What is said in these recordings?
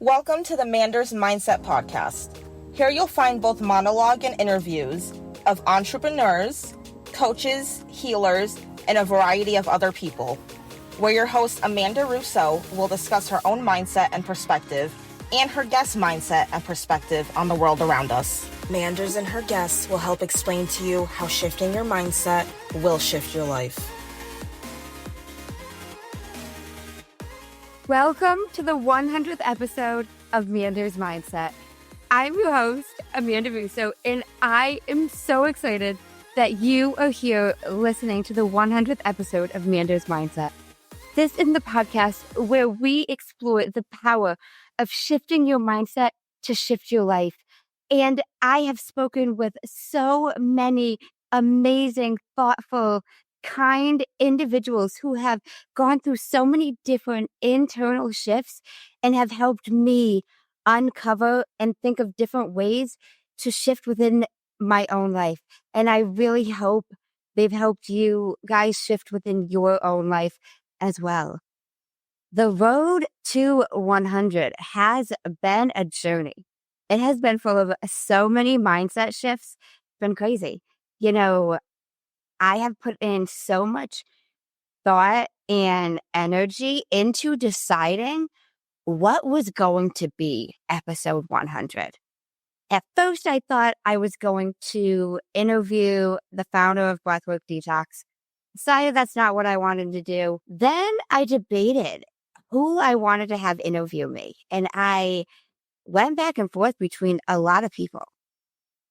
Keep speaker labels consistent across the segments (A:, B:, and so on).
A: Welcome to the Manders Mindset podcast. Here you'll find both monologue and interviews of entrepreneurs, coaches, healers, and a variety of other people, where your host Amanda Russo will discuss her own mindset and perspective and her guest mindset and perspective on the world around us. Manders and her guests will help explain to you how shifting your mindset will shift your life.
B: Welcome to the 100th episode of Manders Mindset. I'm your host, Amanda Russo, and I am so excited that you are here listening to the 100th episode of Manders Mindset. This is the podcast where we explore the power of shifting your mindset to shift your life. And I have spoken with so many amazing, thoughtful, kind individuals who have gone through so many different internal shifts and have helped me uncover and think of different ways to shift within my own life. And I really hope they've helped you guys shift within your own life as well. The road to 100 has been a journey. It has been full of so many mindset shifts. It's been crazy. You know, I have put in so much thought and energy into deciding what was going to be episode 100. At first, I thought I was going to interview the founder of Breathwork Detox. Decided that's not what I wanted to do. Then I debated who I wanted to have interview me. And I went back and forth between a lot of people.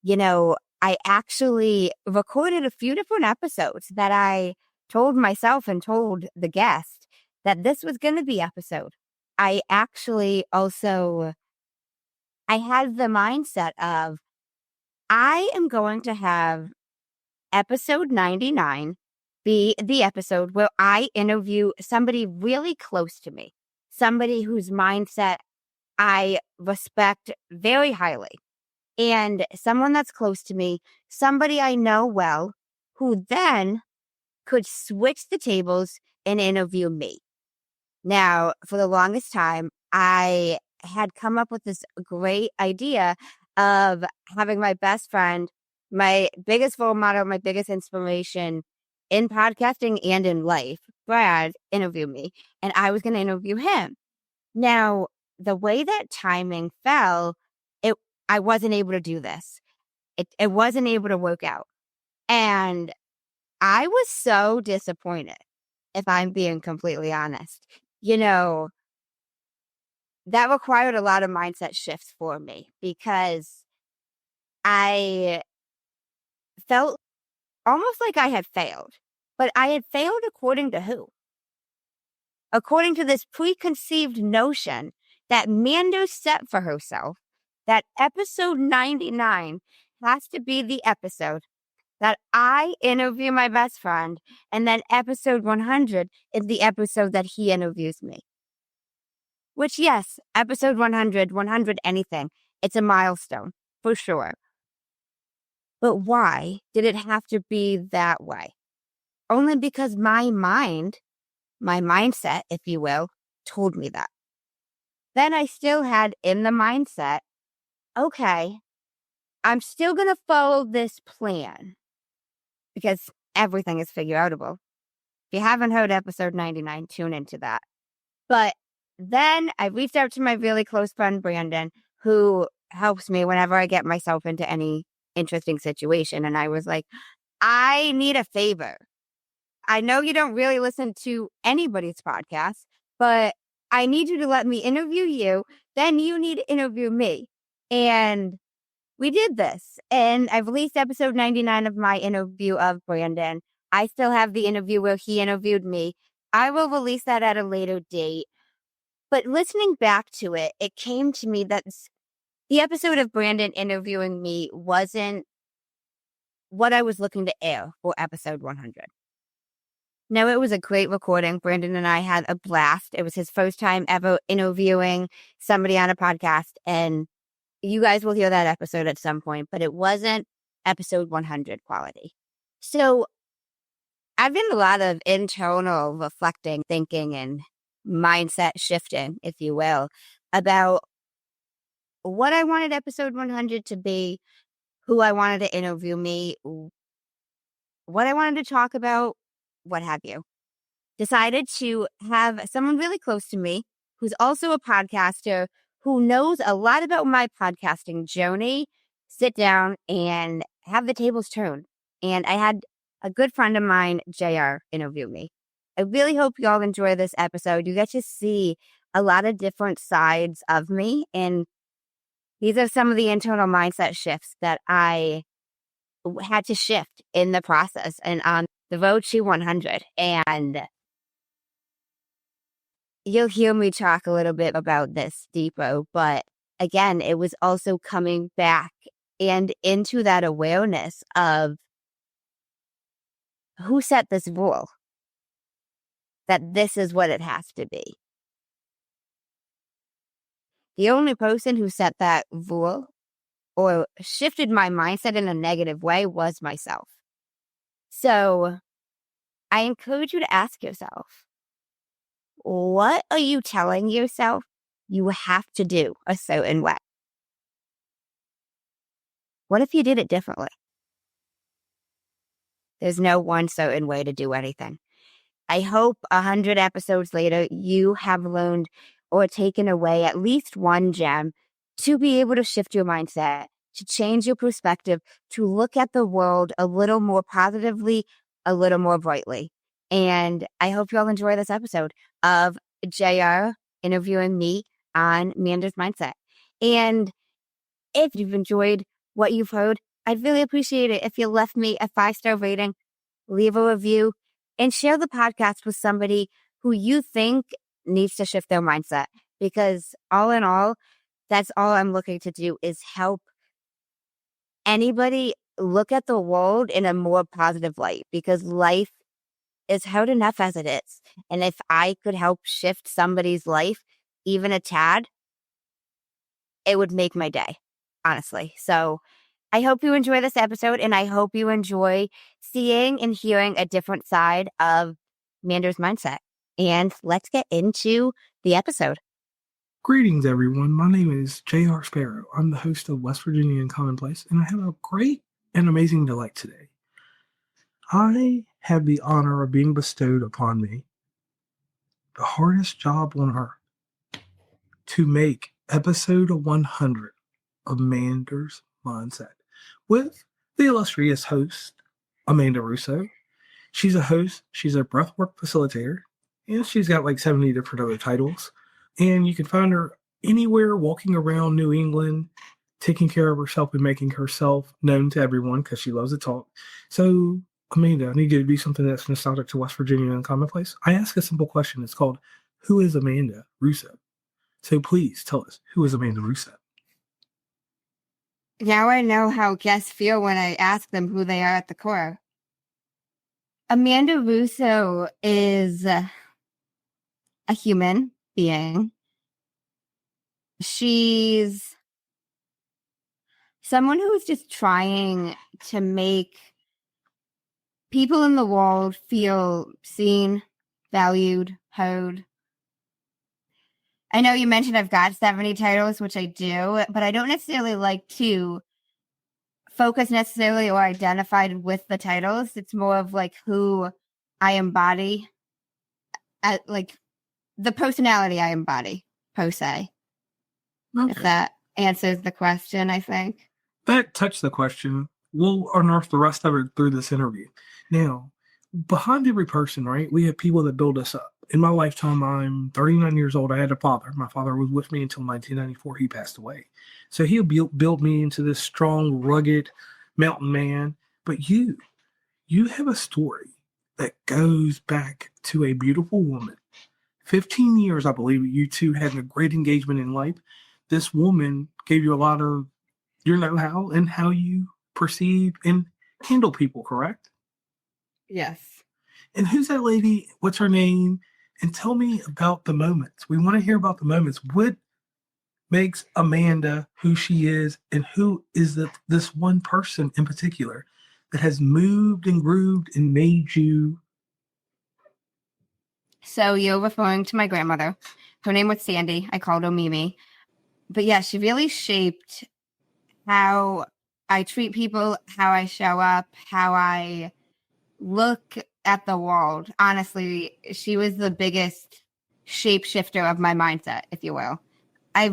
B: You know, I actually recorded a few different episodes that I told myself and told the guest that this was going to be episode. I actually also, I had the mindset of, I am going to have episode 99 be the episode where I interview somebody really close to me, somebody whose mindset I respect very highly. And someone that's close to me, somebody I know well, who then could switch the tables and interview me. Now, for the longest time, I had come up with this great idea of having my best friend, my biggest role model, my biggest inspiration in podcasting and in life, Brad, interview me. And I was going to interview him. Now, the way that timing fell, I wasn't able to do this. It wasn't able to work out. And I was so disappointed, if I'm being completely honest. You know, that required a lot of mindset shifts for me because I felt almost like I had failed. But I had failed according to who? According to this preconceived notion that Manders set for herself, that episode 99 has to be the episode that I interview my best friend, and then episode 100 is the episode that he interviews me. Which, yes, episode 100 anything, it's a milestone, for sure. But why did it have to be that way? Only because my mind, my mindset, if you will, told me that. Then I still had in the mindset, okay, I'm still going to follow this plan because everything is figure outable. If you haven't heard episode 99, tune into that. But then I reached out to my really close friend, Brandon, who helps me whenever I get myself into any interesting situation. And I was like, I need a favor. I know you don't really listen to anybody's podcast, but I need you to let me interview you. Then you need to interview me. And we did this. And I released episode 99 of my interview of Brandon. I still have the interview where he interviewed me. I will release that at a later date. But listening back to it, it came to me that the episode of Brandon interviewing me wasn't what I was looking to air for episode 100. No, it was a great recording. Brandon and I had a blast. It was his first time ever interviewing somebody on a podcast. And you guys will hear that episode at some point, but it wasn't episode 100 quality. So I've done a lot of internal reflecting, thinking, and mindset shifting, if you will, about what I wanted episode 100 to be, who I wanted to interview me, what I wanted to talk about, what have you. Decided to have someone really close to me who's also a podcaster who knows a lot about my podcasting journey sit down and have the tables turn. And I had a good friend of mine, JR, interview me. I really hope you all enjoy this episode. You get to see a lot of different sides of me. And these are some of the internal mindset shifts that I had to shift in the process and on the road to 100. And you'll hear me talk a little bit about this deeper, but again, it was also coming back and into that awareness of who set this rule, that this is what it has to be. The only person who set that rule or shifted my mindset in a negative way was myself. So I encourage you to ask yourself, what are you telling yourself you have to do a certain way? What if you did it differently? There's no one certain way to do anything. I hope 100 episodes later, you have learned or taken away at least one gem to be able to shift your mindset, to change your perspective, to look at the world a little more positively, a little more brightly. And I hope you all enjoy this episode of JR interviewing me on Manders Mindset. And if you've enjoyed what you've heard, I'd really appreciate it if you left me a 5-star rating, leave a review, and share the podcast with somebody who you think needs to shift their mindset. Because all in all, that's all I'm looking to do is help anybody look at the world in a more positive light, because life is hard enough as it is. And if I could help shift somebody's life even a tad, it would make my day, honestly. So I hope you enjoy this episode, and I hope you enjoy seeing and hearing a different side of Manders Mindset. And let's get into the episode.
C: Greetings, everyone. My name is J.R. Sparrow. I'm the host of West Virginia Uncommonplace, and I have a great and amazing delight today. I have the honor of being bestowed upon me the hardest job on earth to make episode 100 of Manders Mindset with the illustrious host, Amanda Russo. She's a host, she's a breathwork facilitator, and she's got like 70 different other titles. And you can find her anywhere walking around New England, taking care of herself and making herself known to everyone because she loves to talk. So, Amanda, I need you to do something that's nostalgic to West Virginia Uncommonplace. I ask a simple question. It's called, who is Amanda Russo? So please tell us, who is Amanda Russo?
B: Now I know how guests feel when I ask them who they are at the core. Amanda Russo is a human being. She's someone who is just trying to make people in the world feel seen, valued, heard. I know you mentioned I've got 70 titles, which I do, but I don't necessarily like to focus necessarily or identified with the titles. It's more of like who I embody, at like the personality I embody, per se. Okay. If that answers the question, I think.
C: That touched the question. We'll unearth the rest of it through this interview. Now, behind every person, right, we have people that build us up. In my lifetime, I'm 39 years old. I had a father. My father was with me until 1994. He passed away. So he built me into this strong, rugged mountain man. But you have a story that goes back to a beautiful woman. 15 years, I believe, you two had a great engagement in life. This woman gave you a lot of your know-how and how you perceive and handle people, correct?
B: Yes.
C: And who's that lady? What's her name? And tell me about the moments. We want to hear about the moments. What makes Amanda who she is, and who is this one person in particular that has moved and grooved and made you?
B: So you're referring to my grandmother. Her name was Sandy. I called her Mimi. But yeah, she really shaped how I treat people, how I show up, how I look at the world. Honestly, she was the biggest shapeshifter of my mindset, if you will. I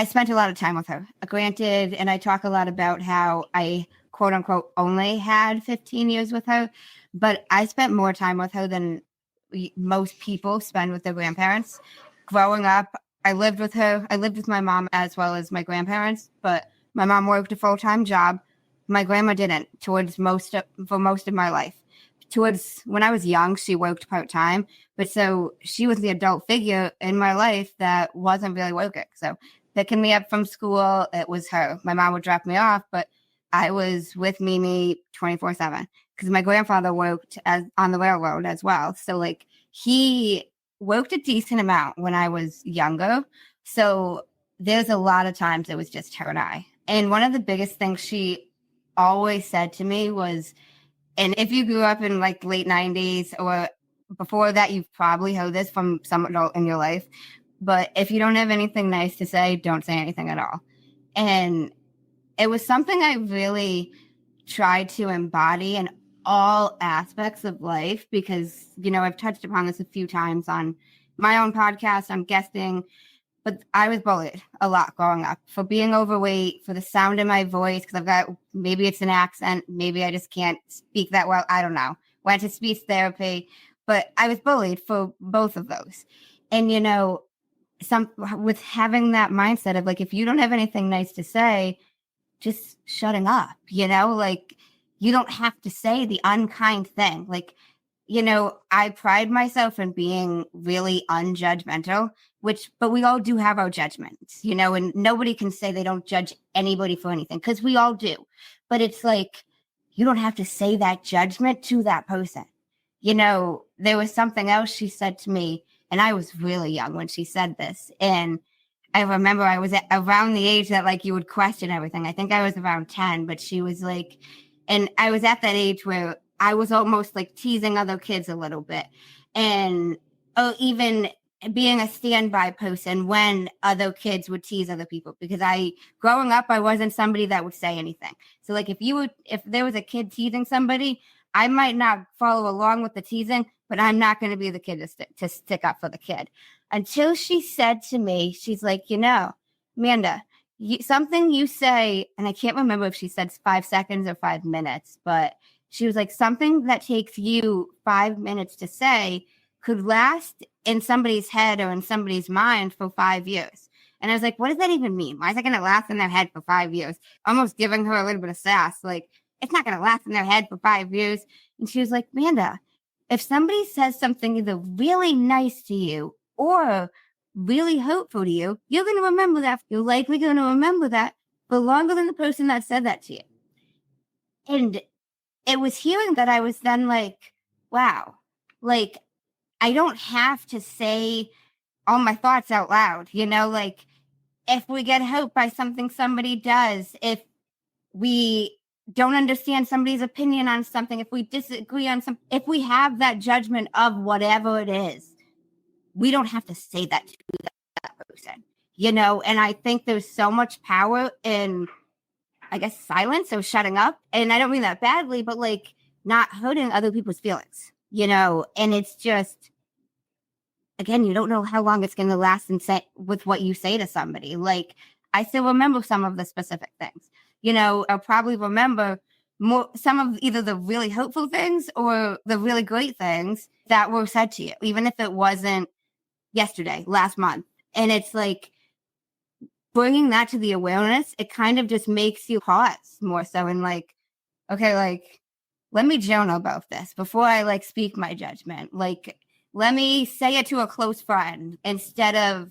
B: spent a lot of time with her. Granted, and I talk a lot about how I quote unquote only had 15 years with her, but I spent more time with her than most people spend with their grandparents. Growing up, I lived with her. I lived with my mom as well as my grandparents, but my mom worked a full-time job. My grandma didn't for most of my life. Towards when I was young, she worked part-time, but so she was the adult figure in my life that wasn't really working. So picking me up from school, it was her. My mom would drop me off, but I was with Mimi 24/7 because my grandfather worked on the railroad as well. So like he worked a decent amount when I was younger. So there's a lot of times it was just her and I. And one of the biggest things she always said to me was, and if you grew up in like late 90s or before that, you've probably heard this from some adult in your life. But if you don't have anything nice to say, don't say anything at all. And it was something I really tried to embody in all aspects of life because, you know, I've touched upon this a few times on my own podcast. I'm guesting, but I was bullied a lot growing up for being overweight, for the sound in my voice, because I've got, maybe it's an accent, maybe I just can't speak that well. I don't know. Went to speech therapy, but I was bullied for both of those. And, you know, with having that mindset of like, if you don't have anything nice to say, just shutting up, you know, like you don't have to say the unkind thing. Like, you know, I pride myself in being really unjudgmental, but we all do have our judgments, you know, and nobody can say they don't judge anybody for anything because we all do. But it's like, you don't have to say that judgment to that person. You know, there was something else she said to me, and I was really young when she said this. And I remember I was around the age that like you would question everything. I think I was around 10, but she was like, and I was at that age where I was almost like teasing other kids a little bit. And even being a standby person when other kids would tease other people, because growing up, I wasn't somebody that would say anything. So like if there was a kid teasing somebody, I might not follow along with the teasing, but I'm not going to be the kid to stick up for the kid. Until she said to me, she's like, you know, Amanda, something you say, and I can't remember if she said 5 seconds or 5 minutes, but she was like, something that takes you 5 minutes to say could last in somebody's head or in somebody's mind for 5 years. And I was like, what does that even mean? Why is it going to last in their head for 5 years? Almost giving her a little bit of sass. Like, it's not going to last in their head for 5 years. And she was like, Amanda, if somebody says something either really nice to you or really hurtful to you, you're going to remember that. You're likely going to remember that for longer than the person that said that to you. And it was hearing that I was then like, wow, like I don't have to say all my thoughts out loud, you know, like if we get hurt by something somebody does, if we don't understand somebody's opinion on something, if we disagree on something, if we have that judgment of whatever it is, we don't have to say that to that person, you know? And I think there's so much power in, I guess, silence or shutting up. And I don't mean that badly, but like not hurting other people's feelings, you know? And it's just, again, you don't know how long it's going to last and say with what you say to somebody. Like I still remember some of the specific things, you know, I'll probably remember some of either the really hurtful things or the really great things that were said to you, even if it wasn't yesterday, last month. And it's like bringing that to the awareness, it kind of just makes you pause more so and like, okay, like, let me journal about this before I like speak my judgment. Like, let me say it to a close friend instead of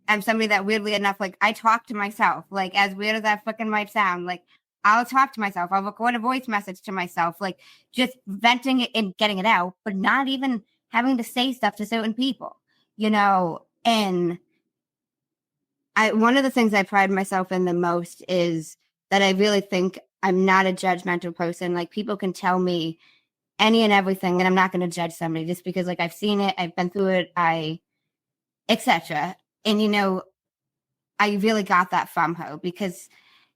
B: I'm somebody that weirdly enough, like I talk to myself, like as weird as that fucking might sound, like I'll talk to myself. I'll record a voice message to myself, like just venting it and getting it out, but not even having to say stuff to certain people, you know? And one of the things I pride myself in the most is that I really think I'm not a judgmental person. Like people can tell me any and everything, and I'm not going to judge somebody just because like I've seen it, I've been through it, etc. And you know, I really got that from her because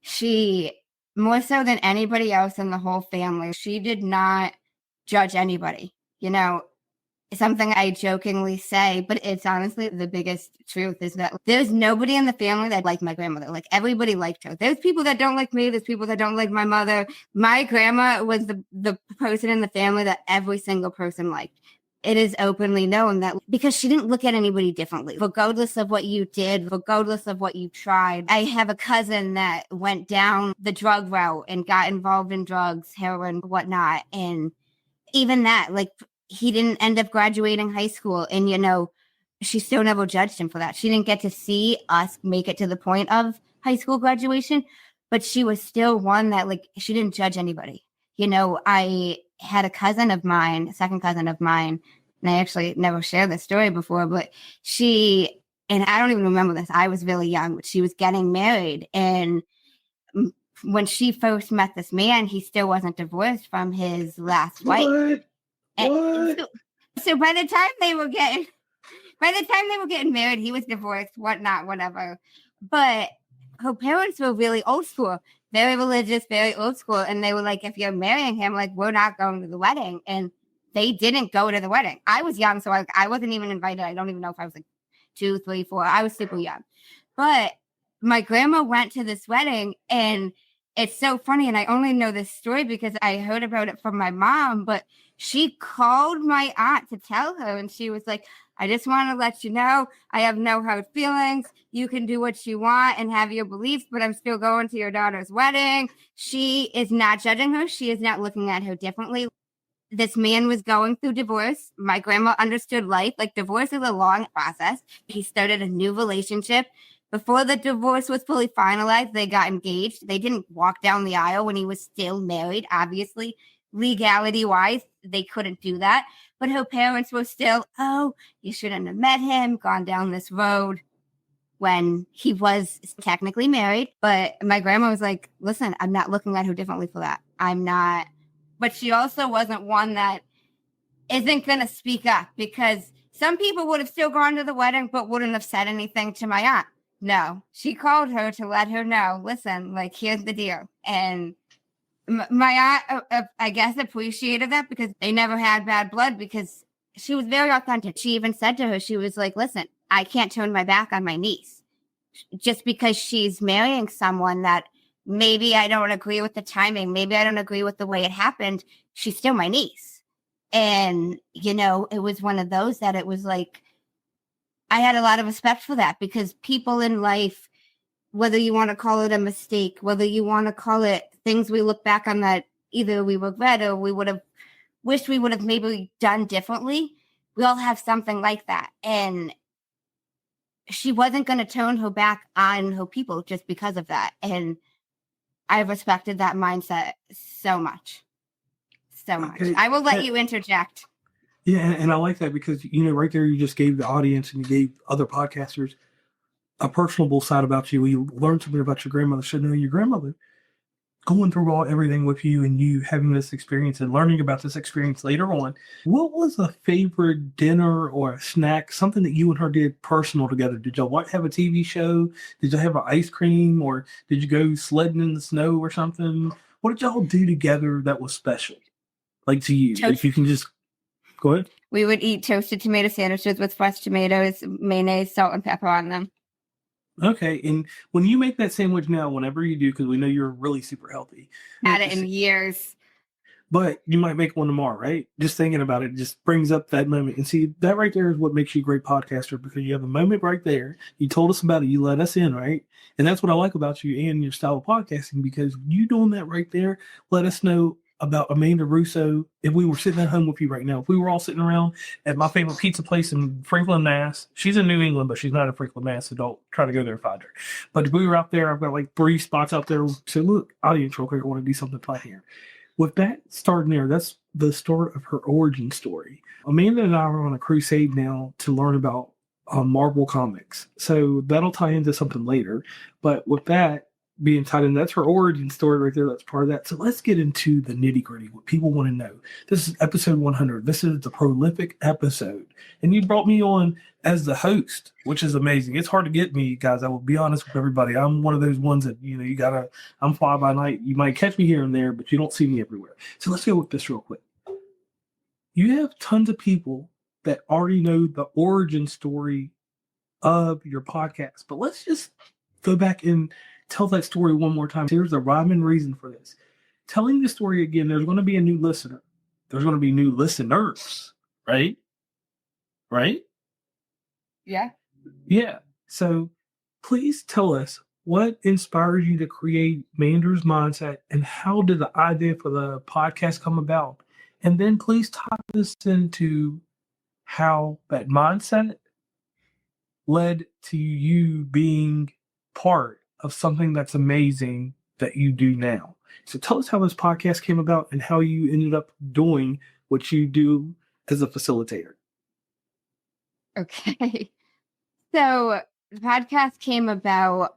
B: she, more so than anybody else in the whole family, she did not judge anybody. You know, something I jokingly say, but it's honestly the biggest truth is that there's nobody in the family that liked my grandmother. Like everybody liked her. There's people that don't like me. There's people that don't like my mother. My grandma was the person in the family that every single person liked. It is openly known that because she didn't look at anybody differently, regardless of what you did, regardless of what you tried. I have a cousin that went down the drug route and got involved in drugs, heroin, whatnot. And even that, like, he didn't end up graduating high school. And, you know, she still never judged him for that. She didn't get to see us make it to the point of high school graduation, but she was still one that, like, she didn't judge anybody. You know, I had a cousin of mine, a second cousin of mine, and I actually never shared this story before, but she, and I don't even remember this, I was really young, but she was getting married. And when she first met this man, he still wasn't divorced from his last wife. What? So by the time they were getting married, he was divorced, whatnot, whatever. But her parents were really old school, very religious, very old school. And they were like, if you're marrying him, like, we're not going to the wedding. And they didn't go to the wedding. I was young, so I wasn't even invited. I don't even know if I was like 2, 3, 4. I was super young. But my grandma went to this wedding, and it's so funny. And I only know this story because I heard about it from my mom, but she called my aunt to tell her, and she was like, I just want to let you know, I have no hard feelings. You can do what you want and have your beliefs, but I'm still going to your daughter's wedding. She is not judging her. She is not looking at her differently. This man was going through divorce. My grandma understood life. Like, divorce is a long process. He started a new relationship. Before the divorce was fully finalized, they got engaged. They didn't walk down the aisle when he was still married, obviously. Legality-wise, they couldn't do that. But her parents were still, oh, you shouldn't have met him, gone down this road, when he was technically married. But my grandma was like, listen, I'm not looking at her differently for that. I'm not. But she also wasn't one that isn't going to speak up, because some people would have still gone to the wedding but wouldn't have said anything to my aunt. No, she called her to let her know, listen, like, here's the deal. And my aunt, I guess, appreciated that because they never had bad blood, because she was very authentic. She even said to her, she was like, listen, I can't turn my back on my niece just because she's marrying someone that maybe I don't agree with the timing. Maybe I don't agree with the way it happened. She's still my niece. And, you know, it was one of those that it was like, I had a lot of respect for that, because people in life, whether you want to call it a mistake, whether you want to call it things we look back on that either we regret or we would have wished we would have maybe done differently, we all have something like that. And she wasn't going to turn her back on her people just because of that. And I respected that mindset so much. So much. Okay. I will let you interject.
C: Yeah, and I like that because, you know, right there you just gave the audience and you gave other podcasters a personable side about you. You learned something about your grandmother, should know your grandmother, going through everything with you and you having this experience and learning about this experience later on. What was a favorite dinner or a snack, something that you and her did personal together? Did y'all have a TV show? Did y'all have an ice cream, or did you go sledding in the snow or something? What did y'all do together that was special? Like, to you, if you can just go ahead.
B: We would eat toasted tomato sandwiches with fresh tomatoes, mayonnaise, salt, and pepper on them.
C: Okay, and when you make that sandwich now, whenever you do, because we know you're really super healthy.
B: Had it in years.
C: But you might make one tomorrow, right? Just thinking about it just brings up that moment. And see, that right there is what makes you a great podcaster, because you have a moment right there. You told us about it. You let us in, right? And that's what I like about you and your style of podcasting, because you doing that right there, let us know about Amanda Russo. If we were sitting at home with you right now, if we were all sitting around at my favorite pizza place in Franklin, Mass. She's in New England, but she's not in Franklin, Mass, so don't try to go there and find her. But if we were out there, I've got like 3 spots out there. So look, audience, real quick, I want to do something fun here. With that starting there, that's the start of her origin story. Amanda and I are on a crusade now to learn about Marvel Comics. So that'll tie into something later. But with that, being tied in. That's her origin story right there. That's part of that. So let's get into the nitty gritty, what people want to know. This is episode 100. This is the prolific episode. And you brought me on as the host, which is amazing. It's hard to get me, guys. I will be honest with everybody. I'm one of those ones that, I'm fly by night. You might catch me here and there, but you don't see me everywhere. So let's go with this real quick. You have tons of people that already know the origin story of your podcast, but let's just go back and tell that story one more time. Here's the rhyme and reason for this. Telling the story again, there's going to be a new listener. There's going to be new listeners, right? Right?
B: Yeah.
C: Yeah. So please tell us what inspired you to create Manders Mindset and how did the idea for the podcast come about? And then please tie this into how that mindset led to you being part of something that's amazing that you do now. So tell us how this podcast came about and how you ended up doing what you do as a facilitator.
B: Okay. So the podcast came about,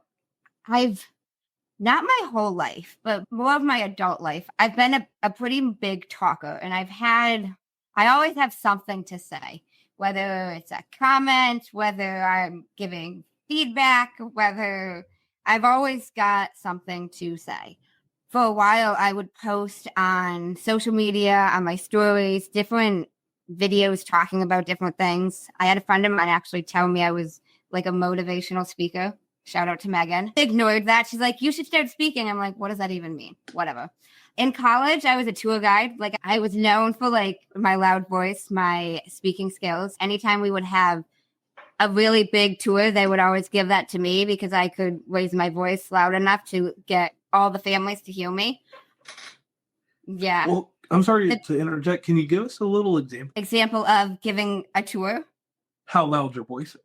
B: not my whole life, but more of my adult life. I've been a pretty big talker, and I always have something to say, whether it's a comment, whether I'm giving feedback, whether I've always got something to say. For a while, I would post on social media, on my stories, different videos talking about different things. I had a friend of mine actually tell me I was like a motivational speaker. Shout out to Megan. Ignored that. She's like, you should start speaking. I'm like, what does that even mean? Whatever. In college, I was a tour guide. Like, I was known for like my loud voice, my speaking skills. Anytime we would have a really big tour, they would always give that to me because I could raise my voice loud enough to get all the families to hear me. Yeah.
C: Well, I'm sorry to interject. Can you give us a little
B: example of giving a tour?
C: How loud your voice is.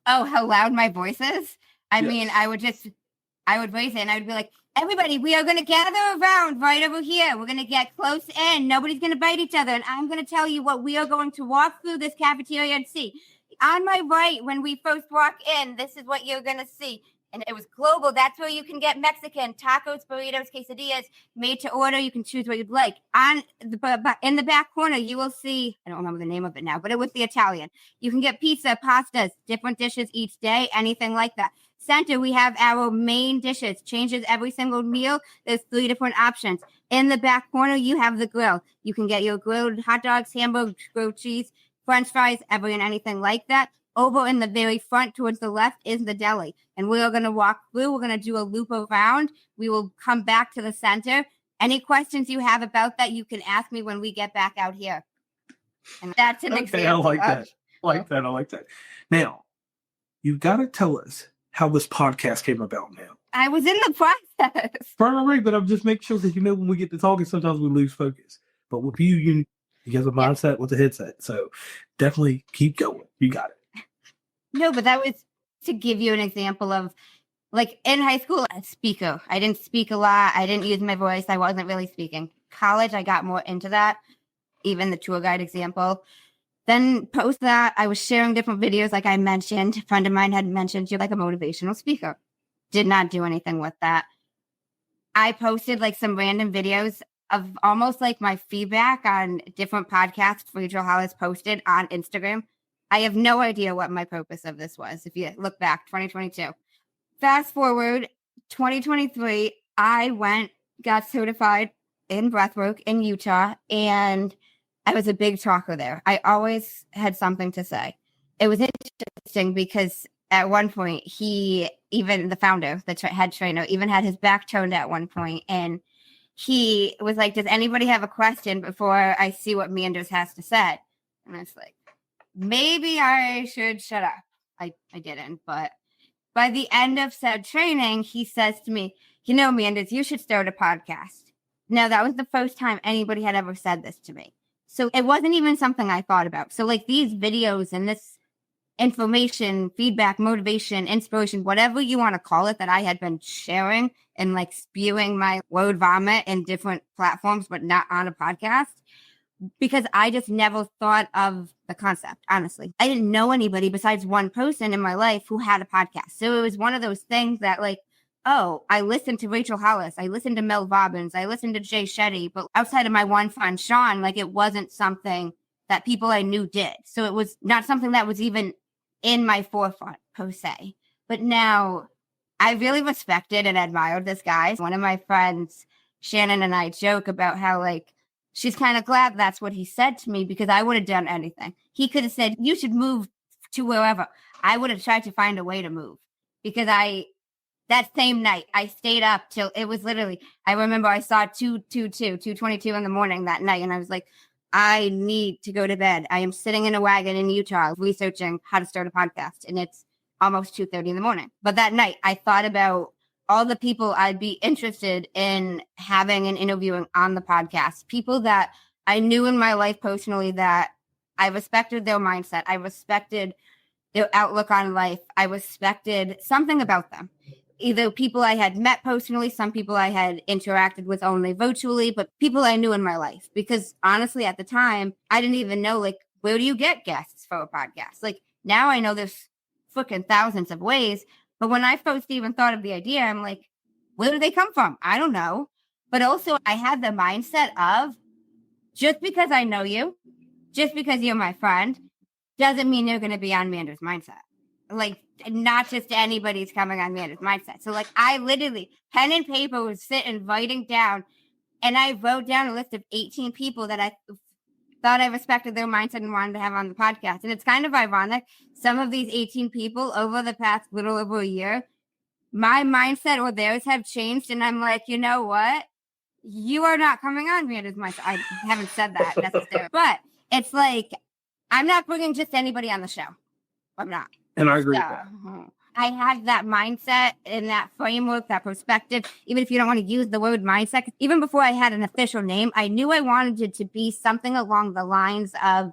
B: Oh, how loud my voice is? I mean, I would raise it and I would be like, everybody, we are going to gather around right over here. We're going to get close in. Nobody's going to bite each other. And I'm going to tell you what we are going to walk through this cafeteria and see. On my right, when we first walk in, this is what you're going to see. And it was global. That's where you can get Mexican, tacos, burritos, quesadillas, made to order. You can choose what you'd like. In the back corner, you will see, I don't remember the name of it now, but it was the Italian. You can get pizza, pastas, different dishes each day, anything like that. Center, we have our main dishes, changes every single meal. There's 3 different options. In the back corner, you have the grill. You can get your grilled hot dogs, hamburgers, grilled cheese, French fries, every and anything like that. Over in the very front towards the left is the deli. And we are going to walk through. We're going to do a loop around. We will come back to the center. Any questions you have about that, you can ask me when we get back out here. And that's an example.
C: I like that. Now, you've got to tell us how this podcast came about now.
B: I was in the process.
C: Right, but I'm just making sure that when we get to talking, sometimes we lose focus. But with you have a mindset with a headset. So definitely keep going. You got it.
B: No, but that was to give you an example of, like, in high school, a speaker. I didn't speak a lot. I didn't use my voice. I wasn't really speaking. College, I got more into that, even the tour guide example. Then post that, I was sharing different videos, like I mentioned. A friend of mine had mentioned, you're like a motivational speaker. Did not do anything with that. I posted like some random videos of almost like my feedback on different podcasts Rachel Hollis posted on Instagram. I have no idea what my purpose of this was. If you look back, 2022. Fast forward, 2023, I got certified in Breathwork in Utah, and I was a big talker there. I always had something to say. It was interesting because at one point, even the founder, the head trainer, even had his back turned at one point, and he was like, does anybody have a question before I see what Manders has to say? And I was like, maybe I should shut up. I didn't, but by the end of said training, he says to me, Manders, you should start a podcast. Now, that was the first time anybody had ever said this to me. So it wasn't even something I thought about. So like these videos and this information, feedback, motivation, inspiration, whatever you want to call it, that I had been sharing and like spewing my word vomit in different platforms, but not on a podcast, because I just never thought of the concept, honestly. I didn't know anybody besides one person in my life who had a podcast. So it was one of those things that like oh, I listened to Rachel Hollis, I listened to Mel Robbins, I listened to Jay Shetty, but outside of my one friend, Sean, like it wasn't something that people I knew did. So it was not something that was even in my forefront per se. But now I really respected and admired this guy. One of my friends, Shannon, and I joke about how like she's kind of glad that's what he said to me, because I would have done anything. He could have said, you should move to wherever. I would have tried to find a way to move, because that same night I stayed up till it was literally, I remember I saw 2:22 in the morning that night. And I was like, I need to go to bed. I am sitting in a wagon in Utah researching how to start a podcast. And it's almost 2:30 in the morning. But that night I thought about all the people I'd be interested in having and interviewing on the podcast, people that I knew in my life personally, that I respected their mindset. I respected their outlook on life. I respected something about them. Either people I had met personally, some people I had interacted with only virtually, but people I knew in my life. Because honestly, at the time, I didn't even know, like, where do you get guests for a podcast? Like, now I know there's freaking thousands of ways. But when I first even thought of the idea, I'm like, where do they come from? I don't know. But also I had the mindset of, just because I know you, just because you're my friend, doesn't mean you're going to be on Manders Mindset. Like, not just anybody's coming on Manders Mindset. So like, I literally, pen and paper, was sitting writing down, and I wrote down a list of 18 people that I thought I respected their mindset and wanted to have on the podcast. And it's kind of ironic. Some of these 18 people over the past little over a year, my mindset or theirs have changed. And I'm like, you know what? You are not coming on Manders Mindset. I haven't said that necessarily, but it's like, I'm not bringing just anybody on the show. I'm not.
C: And I agree with that.
B: I had that mindset and that framework, that perspective, even if you don't want to use the word mindset. Even before I had an official name, I knew I wanted it to be something along the lines of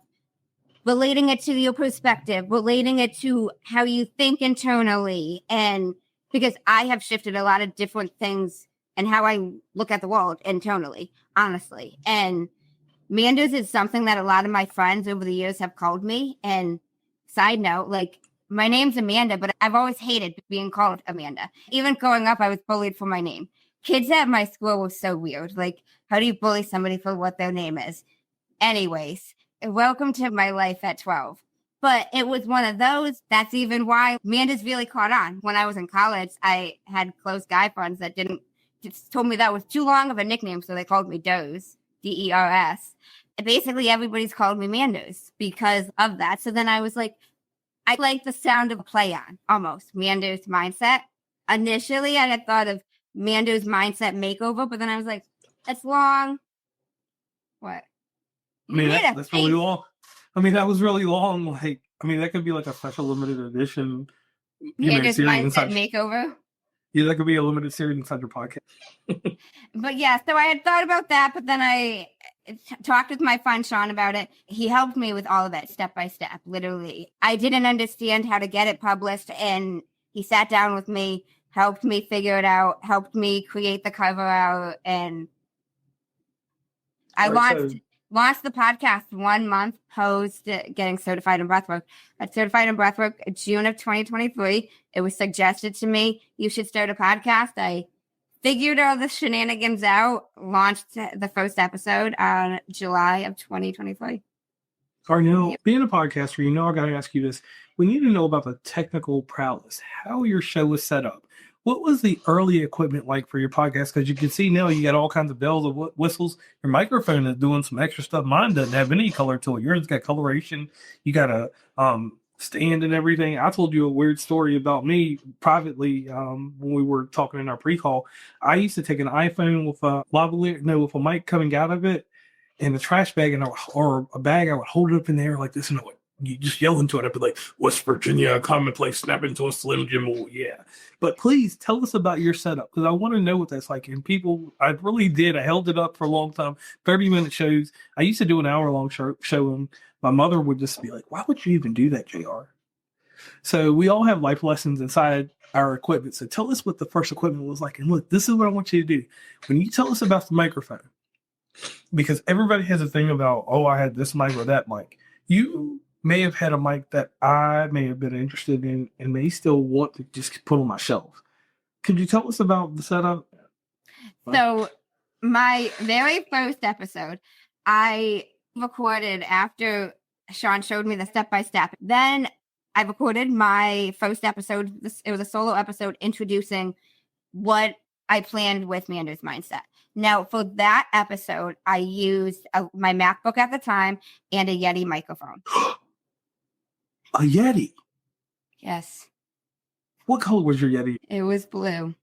B: relating it to your perspective, relating it to how you think internally. And because I have shifted a lot of different things and how I look at the world internally, honestly. And Manders is something that a lot of my friends over the years have called me. And side note, like, my name's Amanda, but I've always hated being called Amanda. Even growing up, I was bullied for my name. Kids at my school were so weird. Like, how do you bully somebody for what their name is? Anyways, welcome to my life at 12. But it was one of those, that's even why Amanda's really caught on. When I was in college, I had close guy friends that just told me that was too long of a nickname, so they called me Doze, D-E-R-S. And basically, everybody's called me Manders because of that. So then I was like, I like the sound of a play on, almost, Manders Mindset. Initially, I had thought of Manders Mindset Makeover, but then I was like, that's long. What?
C: I mean, that's really long. I mean, that was really long. Like, I mean, that could be like a special limited edition.
B: Manders Mindset Makeover.
C: Yeah, that could be a limited series inside your podcast.
B: But yeah, so I had thought about that, but then I talked with my friend Sean about it. He helped me with all of it step by step, literally. I didn't understand how to get it published, and he sat down with me, helped me figure it out, helped me create the cover out, and I launched the podcast 1 month post getting certified in Breathwork. I got certified in Breathwork June of 2023. It was suggested to me, you should start a podcast. I figured all the shenanigans out, launched the first episode on July of 2023.
C: Arnell, being a podcaster, I got to ask you this. We need to know about the technical prowess, how your show was set up. What was the early equipment like for your podcast? Because you can see now you got all kinds of bells and whistles. Your microphone is doing some extra stuff. Mine doesn't have any color to it. Yours got coloration. You got a stand and everything. I told you a weird story about me privately when we were talking in our pre-call. I used to take an iPhone with with a mic coming out of it in a trash bag or a bag. I would hold it up in the air like this, and you just yell into it. I'd be like, West Virginia Uncommonplace, snap into a Slim Jim. Yeah. But please tell us about your setup, because I want to know what that's like. And people, I really did. I held it up for a long time, 30-minute shows. I used to do an hour-long show, and my mother would just be like, why would you even do that, JR? So we all have life lessons inside our equipment. So tell us what the first equipment was like. And look, this is what I want you to do. When you tell us about the microphone, because everybody has a thing about, oh, I had this mic or that mic. You may have had a mic that I may have been interested in and may still want to just put on my shelf. Could you tell us about the setup?
B: So my very first episode, I recorded after Sean showed me the step-by-step. Then I recorded my first episode. It was a solo episode introducing what I planned with Manders Mindset. Now, for that episode, I used my MacBook at the time and a Yeti microphone.
C: A Yeti?
B: Yes.
C: What color was your Yeti?
B: It was blue.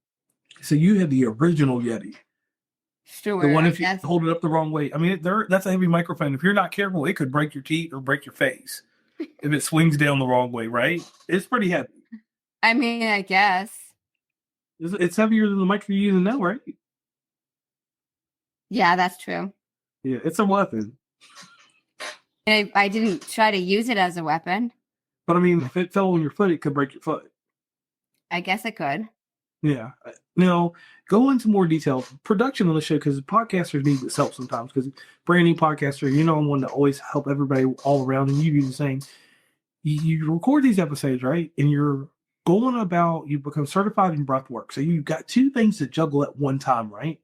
C: So you had the original Yeti.
B: Sure.
C: The one if you hold it up the wrong way. I mean, that's a heavy microphone. If you're not careful, it could break your teeth or break your face if it swings down the wrong way, right? It's pretty heavy.
B: I mean, I guess.
C: It's heavier than the mic you're using now, right?
B: Yeah, that's true.
C: Yeah, it's a weapon.
B: I didn't try to use it as a weapon.
C: But I mean, if it fell on your foot, it could break your foot.
B: I guess it could.
C: Yeah. Now, go into more detail. Production on the show, because podcasters need this help sometimes. Because brand new podcaster, I'm one to always help everybody all around, and you do the same. You record these episodes, right? And you become certified in breathwork. So you've got two things to juggle at one time, right?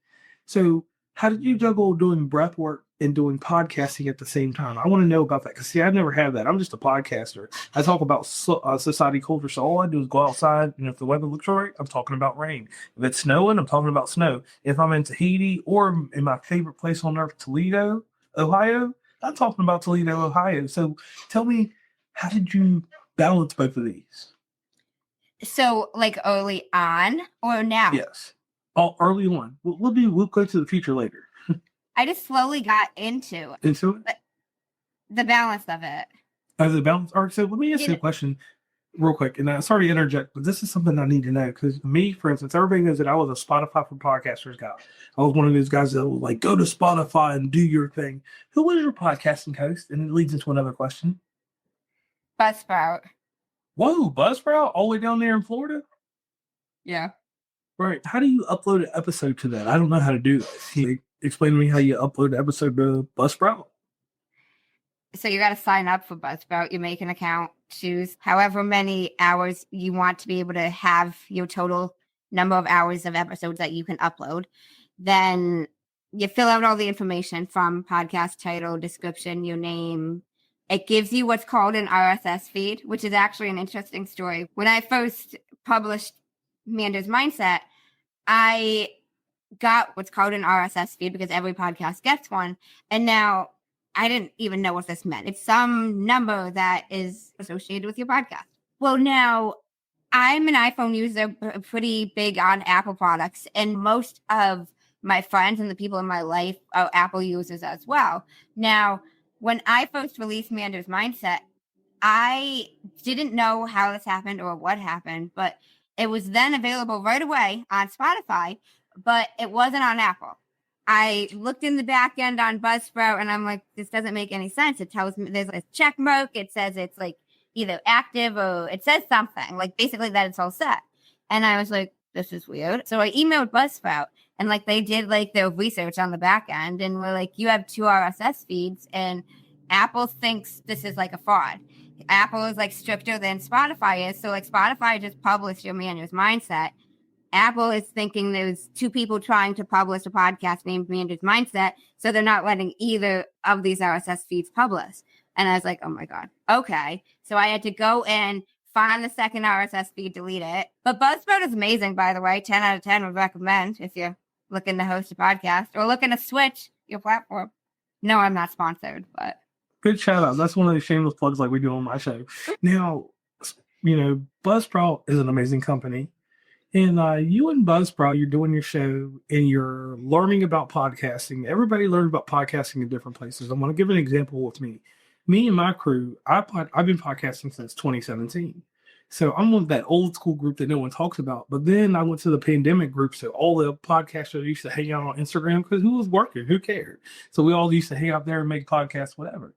C: So how did you juggle doing breathwork and doing podcasting at the same time? I want to know about that, because see, I've never had that. I'm just a podcaster. I talk about society culture, so all I do is go outside, and if the weather looks all right, I'm talking about rain. If it's snowing, I'm talking about snow. If I'm in Tahiti or in my favorite place on earth, Toledo, Ohio, I'm talking about Toledo, Ohio. So tell me, how did you balance both of these?
B: So, like early on or now?
C: Yes. Oh, early on. We'll go to the future later.
B: I just slowly got into the balance of it.
C: The balance. All right, so let me ask you a question real quick. And I'm sorry to interject, but this is something I need to know. Because me, for instance, everybody knows that I was a Spotify for Podcasters guy. I was one of those guys that would go to Spotify and do your thing. Who was your podcasting host? And it leads into another question.
B: Buzzsprout.
C: Whoa, Buzzsprout? All the way down there in Florida?
B: Yeah.
C: Right. How do you upload an episode to that? I don't know how to do this. Can you explain to me how you upload an episode to Buzzsprout?
B: So you got to sign up for Buzzsprout. You make an account, choose however many hours you want to be able to have your total number of hours of episodes that you can upload. Then you fill out all the information from podcast title, description, your name. It gives you what's called an RSS feed, which is actually an interesting story. When I first published Manders Mindset, I got what's called an RSS feed because every podcast gets one. And now I didn't even know what this meant. It's some number that is associated with your podcast. Well, now I'm an iPhone user, pretty big on Apple products, and most of my friends and the people in my life are Apple users as well. Now, when I first released Manders Mindset, I didn't know how this happened or what happened, but it was then available right away on Spotify, but it wasn't on Apple. I looked in the back end on Buzzsprout and I'm like, this doesn't make any sense. It tells me there's a check mark. It says it's either active or it says something basically that it's all set. And I was like, this is weird. So I emailed Buzzsprout and they did their research on the back end and were like, you have 2 RSS feeds and Apple thinks this is a fraud. Apple is stricter than Spotify is. So Spotify just published your Manders Mindset. Apple is thinking there's 2 people trying to publish a podcast named Manders Mindset. So they're not letting either of these RSS feeds publish. And I was like, oh my God. Okay. So I had to go in, find the second RSS feed, delete it. But Buzzsprout is amazing, by the way. 10 out of 10 would recommend if you're looking to host a podcast or looking to switch your platform. No, I'm not sponsored, but.
C: Good shout out. That's one of the shameless plugs we do on my show. Now, Buzzsprout is an amazing company. And you and Buzzsprout, you're doing your show and you're learning about podcasting. Everybody learns about podcasting in different places. I'm going to give an example with me. Me and my crew, I've been podcasting since 2017. So I'm with that old school group that no one talks about. But then I went to the pandemic group. So all the podcasters used to hang out on Instagram because who was working? Who cared? So we all used to hang out there and make podcasts, whatever.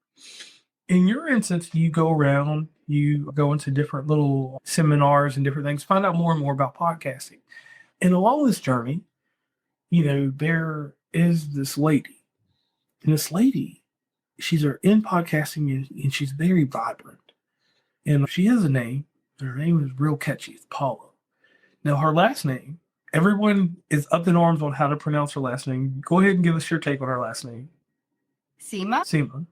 C: In your instance, you go around, you go into different little seminars and different things, find out more and more about podcasting. And along this journey, there is this lady. And this lady, she's in podcasting and she's very vibrant. And she has a name. Her name is real catchy. It's Paula. Now, her last name Everyone is up in arms on how to pronounce her last name. Go ahead and give us your take on her last name.
B: Seema.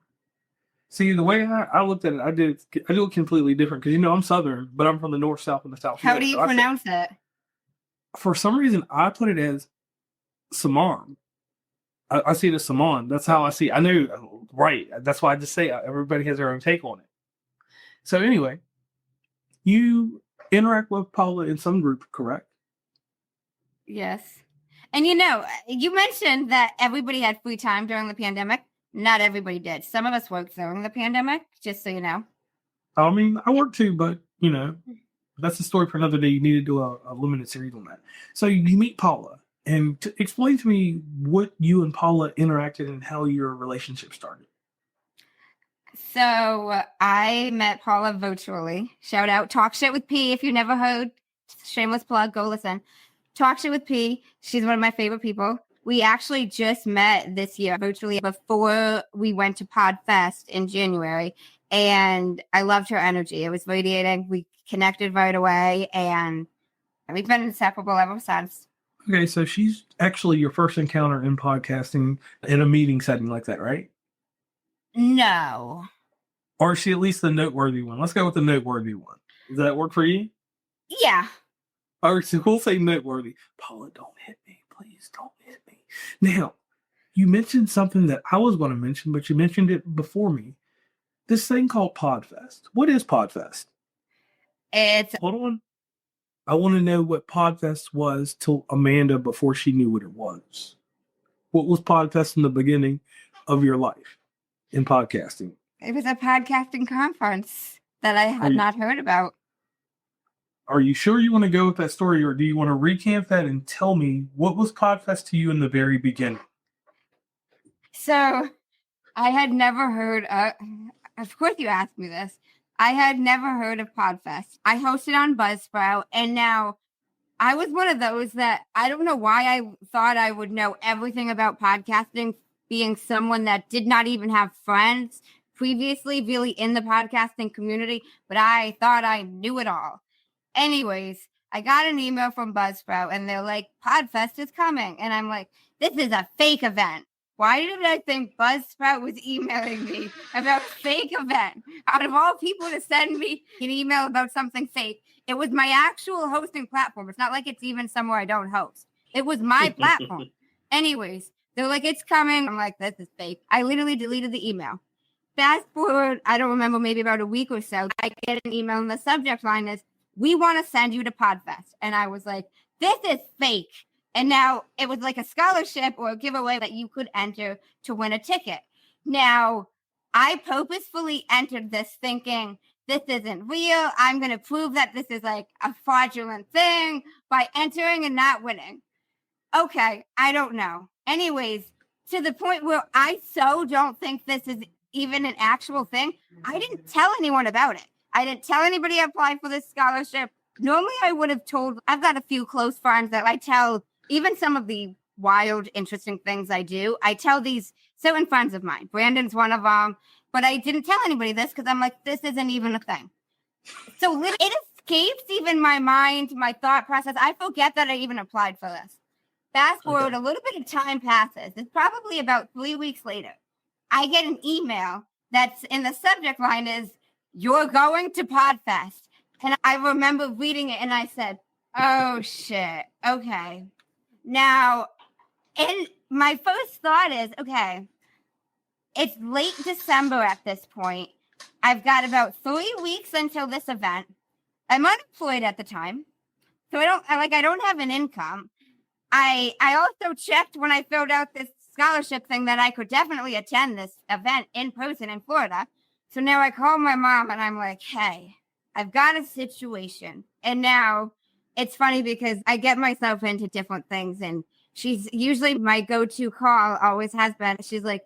C: See, the way I looked at it, I do it completely different because, I'm Southern, but I'm from the North, South, and the South.
B: How do you pronounce it?
C: For some reason, I put it as Saman. I see it as Saman. That's how I see it. I know, right. That's why I just say everybody has their own take on it. So anyway, you interact with Paula in some group, correct?
B: Yes. And you mentioned that everybody had free time during the pandemic. Not everybody did. Some of us worked during the pandemic, just so you know.
C: I mean, I work too, but, that's a story for another day. You need to do a limited series on that. So you meet Paula, and explain to me what you and Paula interacted and how your relationship started.
B: So I met Paula virtually. Shout out Talk Shit with P. If you never heard, shameless plug, go listen. Talk Shit with P. She's one of my favorite people. We actually just met this year virtually before we went to PodFest in January. And I loved her energy. It was radiating. We connected right away. And we've been inseparable ever since.
C: Okay, so she's actually your first encounter in podcasting in a meeting setting like that, right?
B: No.
C: Or is she at least the noteworthy one? Let's go with the noteworthy one. Does that work for you?
B: Yeah.
C: Or so we'll say noteworthy. Paula, don't hit me. Please don't hit me. Now, you mentioned something that I was going to mention, but you mentioned it before me. This thing called PodFest. What is PodFest? Hold on. I want to know what PodFest was to Amanda before she knew what it was. What was PodFest in the beginning of your life in podcasting?
B: It was a podcasting conference that I had not heard about.
C: Are you sure you want to go with that story, or do you want to recant that and tell me what was PodFest to you in the very beginning?
B: So I had never heard of course you asked me this. I had never heard of PodFest. I hosted on Buzzsprout, and now I was one of those that I don't know why I thought I would know everything about podcasting, being someone that did not even have friends previously really in the podcasting community, but I thought I knew it all. Anyways, I got an email from Buzzsprout, and they're like, PodFest is coming. And I'm like, this is a fake event. Why did I think Buzzsprout was emailing me about a fake event? Out of all people to send me an email about something fake, it was my actual hosting platform. It's not like it's even somewhere I don't host. It was my platform. Anyways, they're like, it's coming. I'm like, this is fake. I literally deleted the email. Fast forward, I don't remember, maybe about a week or so, I get an email and the subject line is, we want to send you to PodFest. And I was like, this is fake. And now it was like a scholarship or a giveaway that you could enter to win a ticket. Now, I purposefully entered this thinking, this isn't real. I'm going to prove that this is like a fraudulent thing by entering and not winning. Okay, I don't know. Anyways, to the point where I so don't think this is even an actual thing, I didn't tell anyone about it. I didn't tell anybody I applied for this scholarship. Normally, I would have told, I've got a few close friends that I tell even some of the wild, interesting things I do. I tell these certain friends of mine. Brandon's one of them. But I didn't tell anybody this because I'm like, this isn't even a thing. So it escapes even my mind, my thought process. I forget that I even applied for this. Fast forward, a little bit of time passes. It's probably about 3 weeks later. I get an email that's in the subject line is, you're going to PodFest. And I remember reading it and I said, oh, shit. Okay. Now, and my first thought is, okay, it's late December at this point. I've got about 3 weeks until this event. I'm unemployed at the time. So I don't have an income. I also checked when I filled out this scholarship thing that I could definitely attend this event in person in Florida. So now I call my mom and I'm like, hey, I've got a situation. And now it's funny because I get myself into different things, and she's usually my go-to call, always has been. She's like,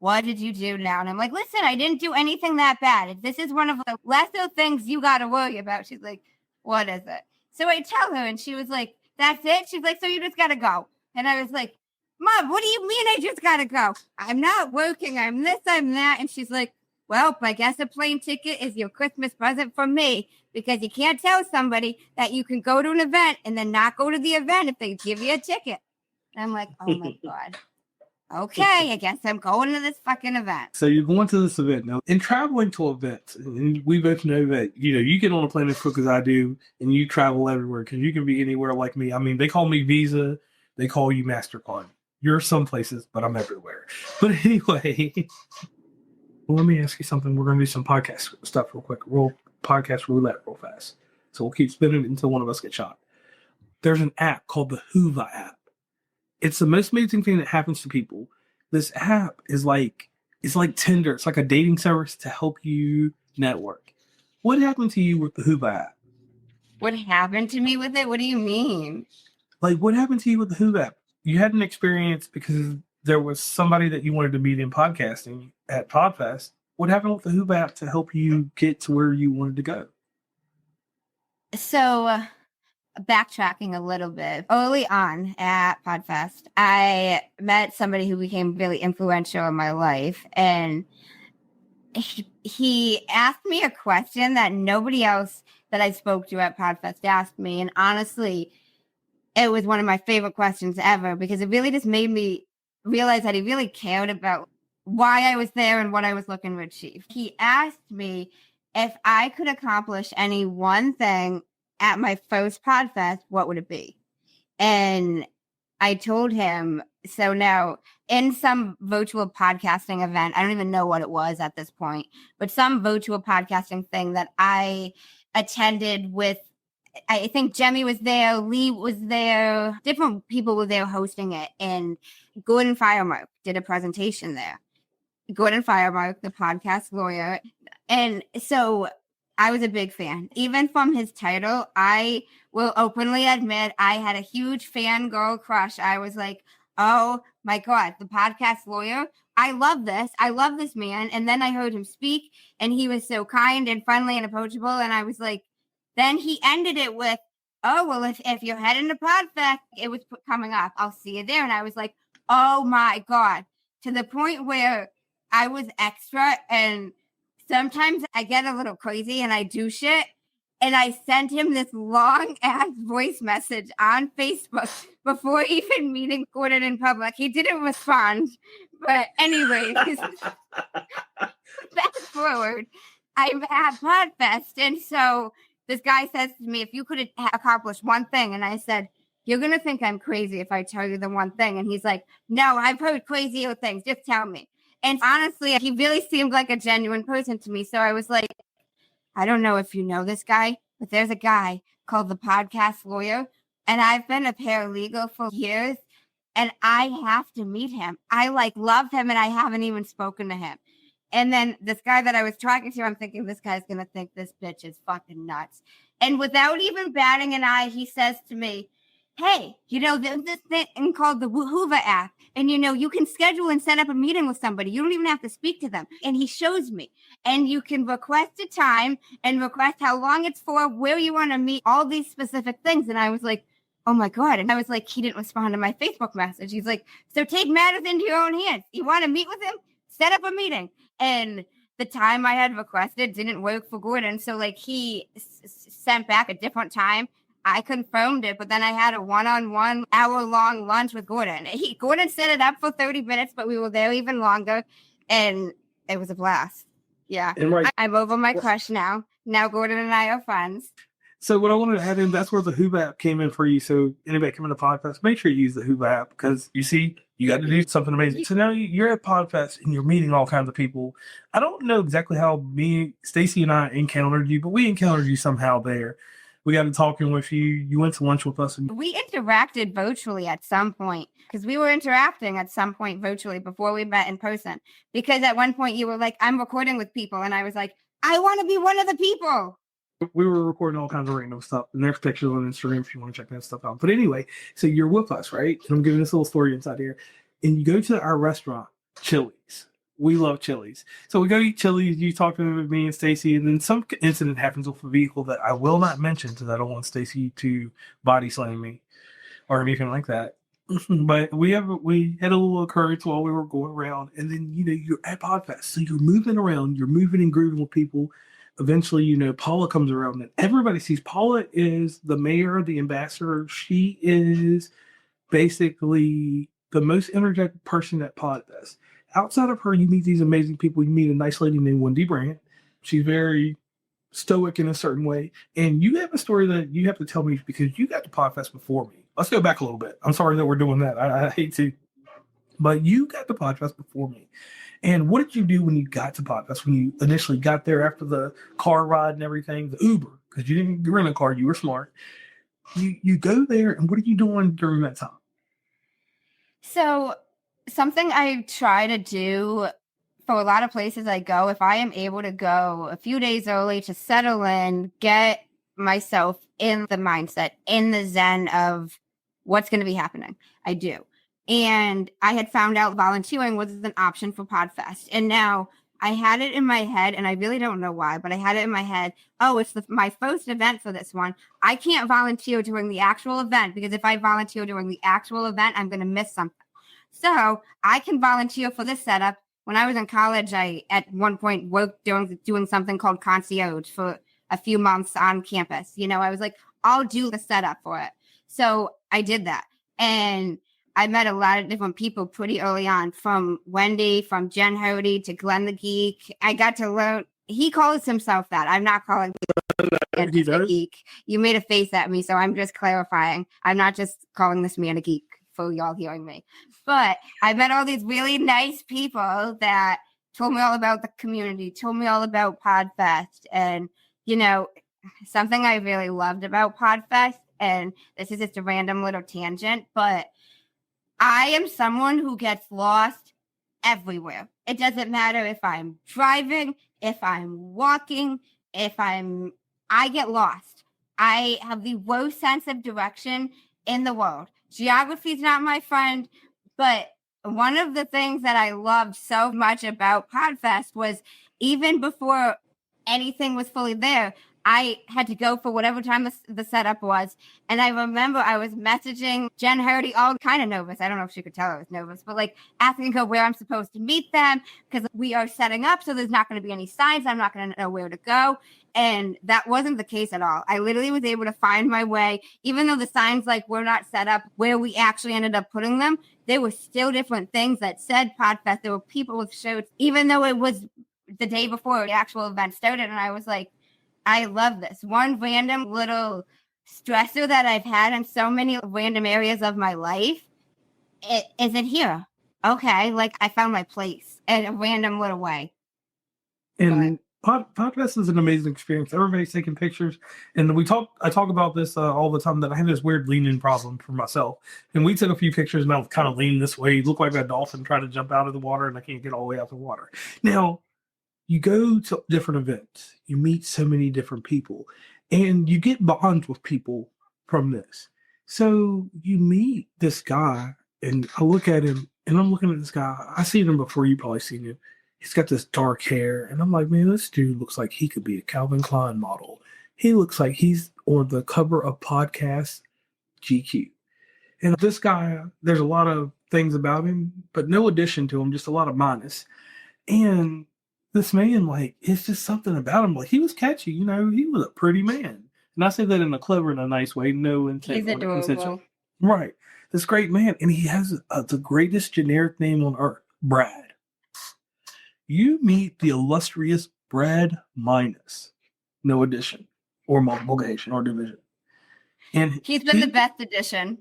B: what did you do now? And I'm like, listen, I didn't do anything that bad. This is one of the lesser things you got to worry about. She's like, what is it? So I tell her, and she was like, that's it? She's like, so you just got to go. And I was like, Mom, what do you mean I just got to go? I'm not working. I'm this, I'm that. And she's like, well, I guess a plane ticket is your Christmas present from me, because you can't tell somebody that you can go to an event and then not go to the event if they give you a ticket. And I'm like, oh my God. Okay, I guess I'm going to this fucking event.
C: So you're going to this event now, and traveling to events, and we both know that, you get on a plane as quick as I do, and you travel everywhere, because you can be anywhere like me. I mean, they call me Visa, they call you MasterCard. You're some places, but I'm everywhere. But anyway, let me ask you something. We're going to do some podcast stuff real quick. We'll podcast roulette real fast. So we'll keep spinning it until one of us gets shot. There's an app called the Hoova app. It's the most amazing thing that happens to people. This app is it's like Tinder. It's like a dating service to help you network. What happened to you with the Hoova app?
B: What happened to me with it? What do you mean?
C: Like, what happened to you with the Hoova app? You had an experience because there was somebody that you wanted to meet in podcasting at PodFest. What happened with the Hoova app to help you get to where you wanted to go?
B: So, backtracking a little bit, early on at PodFest, I met somebody who became really influential in my life, and he asked me a question that nobody else that I spoke to at PodFest asked me, and honestly, it was one of my favorite questions ever, because it really just made me realize that he really cared about why I was there and what I was looking to achieve. He asked me if I could accomplish any one thing at my first PodFest, what would it be? And I told him, so now in some virtual podcasting event, I don't even know what it was at this point, but some virtual podcasting thing that I attended with, I think Jemmy was there, Lee was there, different people were there hosting it, and Gordon Firemark did a presentation there. Gordon Firemark, the podcast lawyer. And so I was a big fan. Even from his title, I will openly admit I had a huge fangirl crush. I was like, oh my God, the podcast lawyer. I love this. I love this man. And then I heard him speak, and he was so kind and friendly and approachable. And I was like, then he ended it with, oh, well, if you're heading to PodFest, it was coming up, I'll see you there. And I was like, oh my God, to the point where I was extra, and sometimes I get a little crazy and I do shit. And I sent him this long ass voice message on Facebook before even meeting Gordon in public. He didn't respond. But anyway, fast forward, I'm at PodFest. And so this guy says to me, if you could accomplish one thing. And I said, you're going to think I'm crazy if I tell you the one thing. And he's like, no, I've heard crazier things. Just tell me. And honestly, he really seemed like a genuine person to me. So I was like, I don't know if you know this guy, but there's a guy called the podcast lawyer. And I've been a paralegal for years, and I have to meet him. I love him, and I haven't even spoken to him. And then this guy that I was talking to, I'm thinking, this guy's going to think this bitch is fucking nuts. And without even batting an eye, he says to me, hey, there's this thing called the Hoova app. And, you can schedule and set up a meeting with somebody. You don't even have to speak to them. And he shows me. And you can request a time and request how long it's for, where you want to meet, all these specific things. And I was like, oh my God. And I was like, he didn't respond to my Facebook message. He's like, so take matters into your own hands. You want to meet with him? Set up a meeting. And the time I had requested didn't work for Gordon. So he sent back a different time. I confirmed it, but then I had a one-on-one hour-long lunch with Gordon. Gordon set it up for 30 minutes, but we were there even longer, and it was a blast. Yeah. I'm over my crush now. Now Gordon and I are friends.
C: So what I wanted to add in, that's where the Hoova app came in for you. So anybody coming to PodFest, make sure you use the Hoova app, because you see, you got to do something amazing. So now you're at PodFest and you're meeting all kinds of people. I don't know exactly how Stacy and I encountered you, but we encountered you somehow there. We got to talking with you. You went to lunch with us. And
B: we interacted virtually at some point, because we were interacting at some point virtually before we met in person. Because at one point you were like, I'm recording with people. And I was like, I want to be one of the people.
C: We were recording all kinds of random stuff. And there's pictures on Instagram if you want to check that stuff out. But anyway, so you're with us, right? And I'm giving this little story inside here. And you go to our restaurant, Chili's. We love Chili's. So we go eat Chili's. You talk to me and Stacy, and then some incident happens with a vehicle that I will not mention, because I don't want Stacy to body slam me or anything like that. But we had a little occurrence while we were going around, and then you're at Podfest, so you're moving around, you're moving and grooving with people. Eventually, Paula comes around, and everybody sees Paula is the mayor, the ambassador. She is basically the most energetic person at Podfest. Outside of her, you meet these amazing people. You meet a nice lady named Wendy Brandt. She's very stoic in a certain way. And you have a story that you have to tell me because you got to Podfest before me. Let's go back a little bit. I'm sorry that we're doing that. I hate to, but you got to Podfest before me. And what did you do when you got to Podfest? When you initially got there after the car ride and everything, the Uber, because you didn't rent a car, you were smart. You go there, and what are you doing during that time?
B: So something I try to do for a lot of places I go, if I am able to go a few days early to settle in, get myself in the mindset, in the zen of what's going to be happening, I do. And I had found out volunteering was an option for Podfest. And now I had it in my head, and I really don't know why, but I had it in my head, oh, it's my first event for this one. I can't volunteer during the actual event because if I volunteer during the actual event, I'm going to miss something. So I can volunteer for this setup. When I was in college, I at one point worked doing something called concierge for a few months on campus. I was like, I'll do the setup for it. So I did that. And I met a lot of different people pretty early on, from Wendy, from Jen Hody to Glenn the Geek. I got to learn. He calls himself that. I'm not calling him a geek. You made a face at me, so I'm just clarifying. I'm not just calling this man a geek for y'all hearing me. But I met all these really nice people that told me all about the community, told me all about Podfest. And, something I really loved about Podfest, and this is just a random little tangent, but I am someone who gets lost everywhere. It doesn't matter if I'm driving, if I'm walking, I get lost. I have the worst sense of direction in the world. Geography is not my friend, but one of the things that I loved so much about Podfest was even before anything was fully there, I had to go for whatever time the setup was. And I remember I was messaging Jen Hody, all kind of nervous. I don't know if she could tell I was nervous, but asking her where I'm supposed to meet them because we are setting up. So there's not going to be any signs. I'm not going to know where to go. And that wasn't the case at all. I literally was able to find my way, even though the signs were not set up where we actually ended up putting them. There were still different things that said Podfest. There were people with shirts, even though it was the day before the actual event started. And I was like, I love this. One random little stressor that I've had in so many random areas of my life, it isn't here. Okay, I found my place in a random little way.
C: And Podfest is an amazing experience. Everybody's taking pictures, and I talk about this all the time, that I have this weird leaning problem for myself. And we took a few pictures, and I was kind of leaning this way, look like a dolphin trying to jump out of the water, and I can't get all the way out the water. Now, you go to different events, you meet so many different people, and you get bonds with people from this. So you meet this guy, and I look at him, and I'm looking at this guy. I seen him before, you probably seen him. He's got this dark hair, and I'm like, man, this dude looks like he could be a Calvin Klein model. He looks like he's on the cover of Podcast GQ. And this guy, there's a lot of things about him, but no addition to him, just a lot of minus. And this man, it's just something about him. He was catchy, he was a pretty man. And I say that in a clever and a nice way, no intent.
B: He's adorable.
C: Right. This great man. And he has the greatest generic name on earth, Brad. You meet the illustrious Brad Minus. No addition or multiplication or division. And
B: he's been the best addition.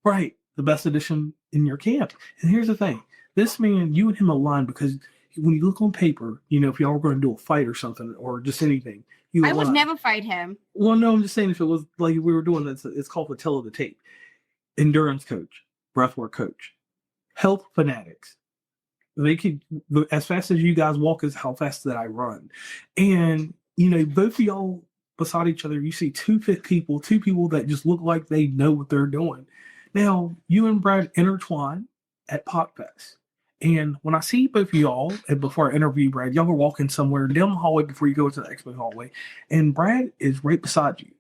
C: Right. The best addition in your camp. And here's the thing. This man, you and him align because when you look on paper, if y'all were going to do a fight or something or just anything,
B: I would never fight him.
C: Well, no, I'm just saying if it was like we were doing this, it's called the tell of the tape. Endurance coach, breathwork coach, health fanatics. They could, as fast as you guys walk is how fast that I run. And, both of y'all beside each other, you see two people that just look like they know what they're doing. Now, you and Brad intertwine at Podfest. And when I see both of y'all, and before I interview Brad, y'all are walking somewhere down the hallway before you go into the expo hallway, and Brad is right beside you.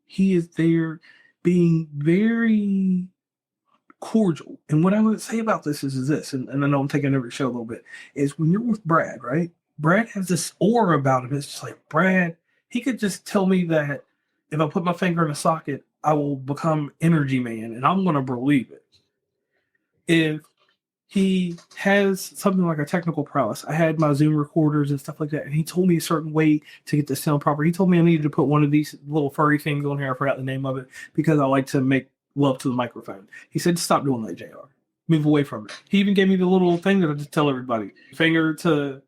C: He is there being very cordial. And what I would say about this is this, and I know I'm taking over the show a little bit, is when you're with Brad, right? Brad has this aura about him. It's just like, Brad, he could just tell me that if I put my finger in a socket, I will become Energy Man, and I'm going to believe it. If he has something like a technical prowess, I had my Zoom recorders and stuff like that, and he told me a certain way to get the sound proper. He told me I needed to put one of these little furry things on here. I forgot the name of it because I like to make love to the microphone. He said, stop doing that, JR. Move away from it. He even gave me the little thing that I just tell everybody. Finger to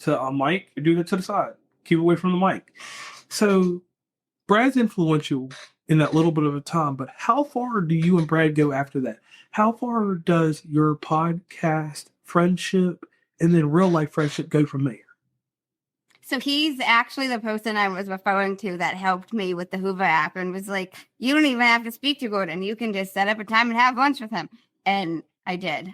C: a mic, do that to the side. Keep away from the mic. So Brad's influential in that little bit of a time, but how far do you and Brad go after that? How far does your podcast friendship and then real life friendship go from there?
B: So he's actually the person I was referring to that helped me with the Hoover app and was like, you don't even have to speak to Gordon. You can just set up a time and have lunch with him. And I did.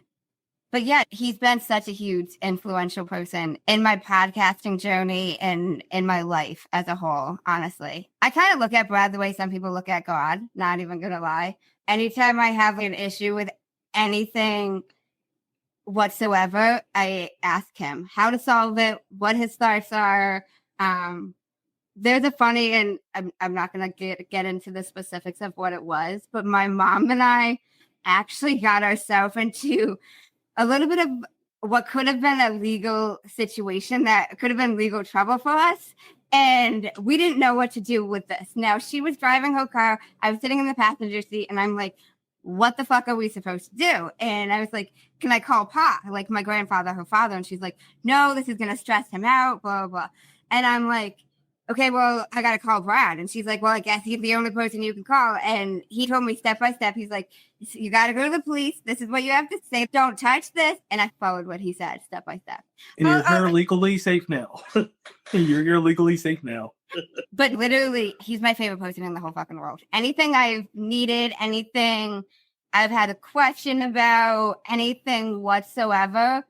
B: But yeah, he's been such a huge influential person in my podcasting journey and in my life as a whole, honestly. I kind of look at Brad the way some people look at God, not even going to lie. Anytime I have an issue with anything whatsoever, I ask him how to solve it, what his thoughts are. There's a funny, and I'm not going to get into the specifics of what it was, but my mom and I actually got ourselves into a little bit of what could have been a legal situation that could have been legal trouble for us. And we didn't know what to do with this. Now, she was driving her car. I was sitting in the passenger seat, and I'm like, what the fuck are we supposed to do? And I was like, can I call Pa? Like my grandfather, her father. And she's like, no, this is going to stress him out, blah, blah, blah. And I'm like, okay, well, I got to call Brad. And she's like, well, I guess he's the only person you can call. And he told me step by step. He's like, you got to go to the police. This is what you have to say. Don't touch this. And I followed what he said step by step.
C: And you're legally safe now. You're legally safe now.
B: But literally, he's my favorite person in the whole fucking world. Anything I've needed, anything I've had a question about, anything whatsoever,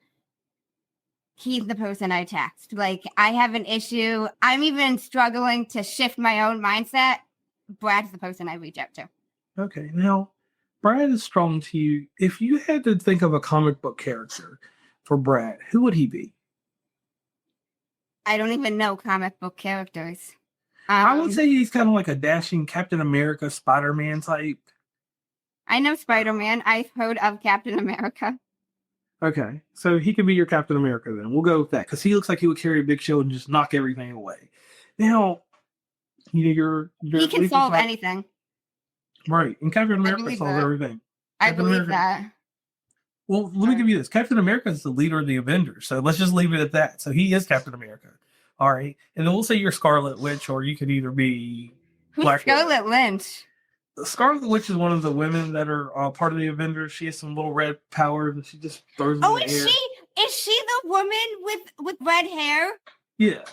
B: he's the person I text. Like, I have an issue. I'm even struggling to shift my own mindset. Brad's the person I reach out to.
C: Okay, now, Brad is strong to you. If you had to think of a comic book character for Brad, who would he be?
B: I don't even know comic book characters.
C: I would say he's kind of like a dashing Captain America, Spider-Man type.
B: I know Spider-Man. I've heard of Captain America.
C: Okay, so he could be your Captain America then. We'll go with that because he looks like he would carry a big shield and just knock everything away. Now, you know,
B: he can solve anything.
C: Right, and Captain America solves everything.
B: I believe that.
C: Well, let me give you this. Captain America is the leader of the Avengers, so let's just leave it at that. So he is Captain America. All right, and then we'll say you're Scarlet Witch, or you could either be
B: Who's Scarlet Witch?
C: Scarlet Witch is one of the women that are part of the Avengers. She has some little red power that she just throws in the air.
B: Is she the woman with red hair?
C: Yeah.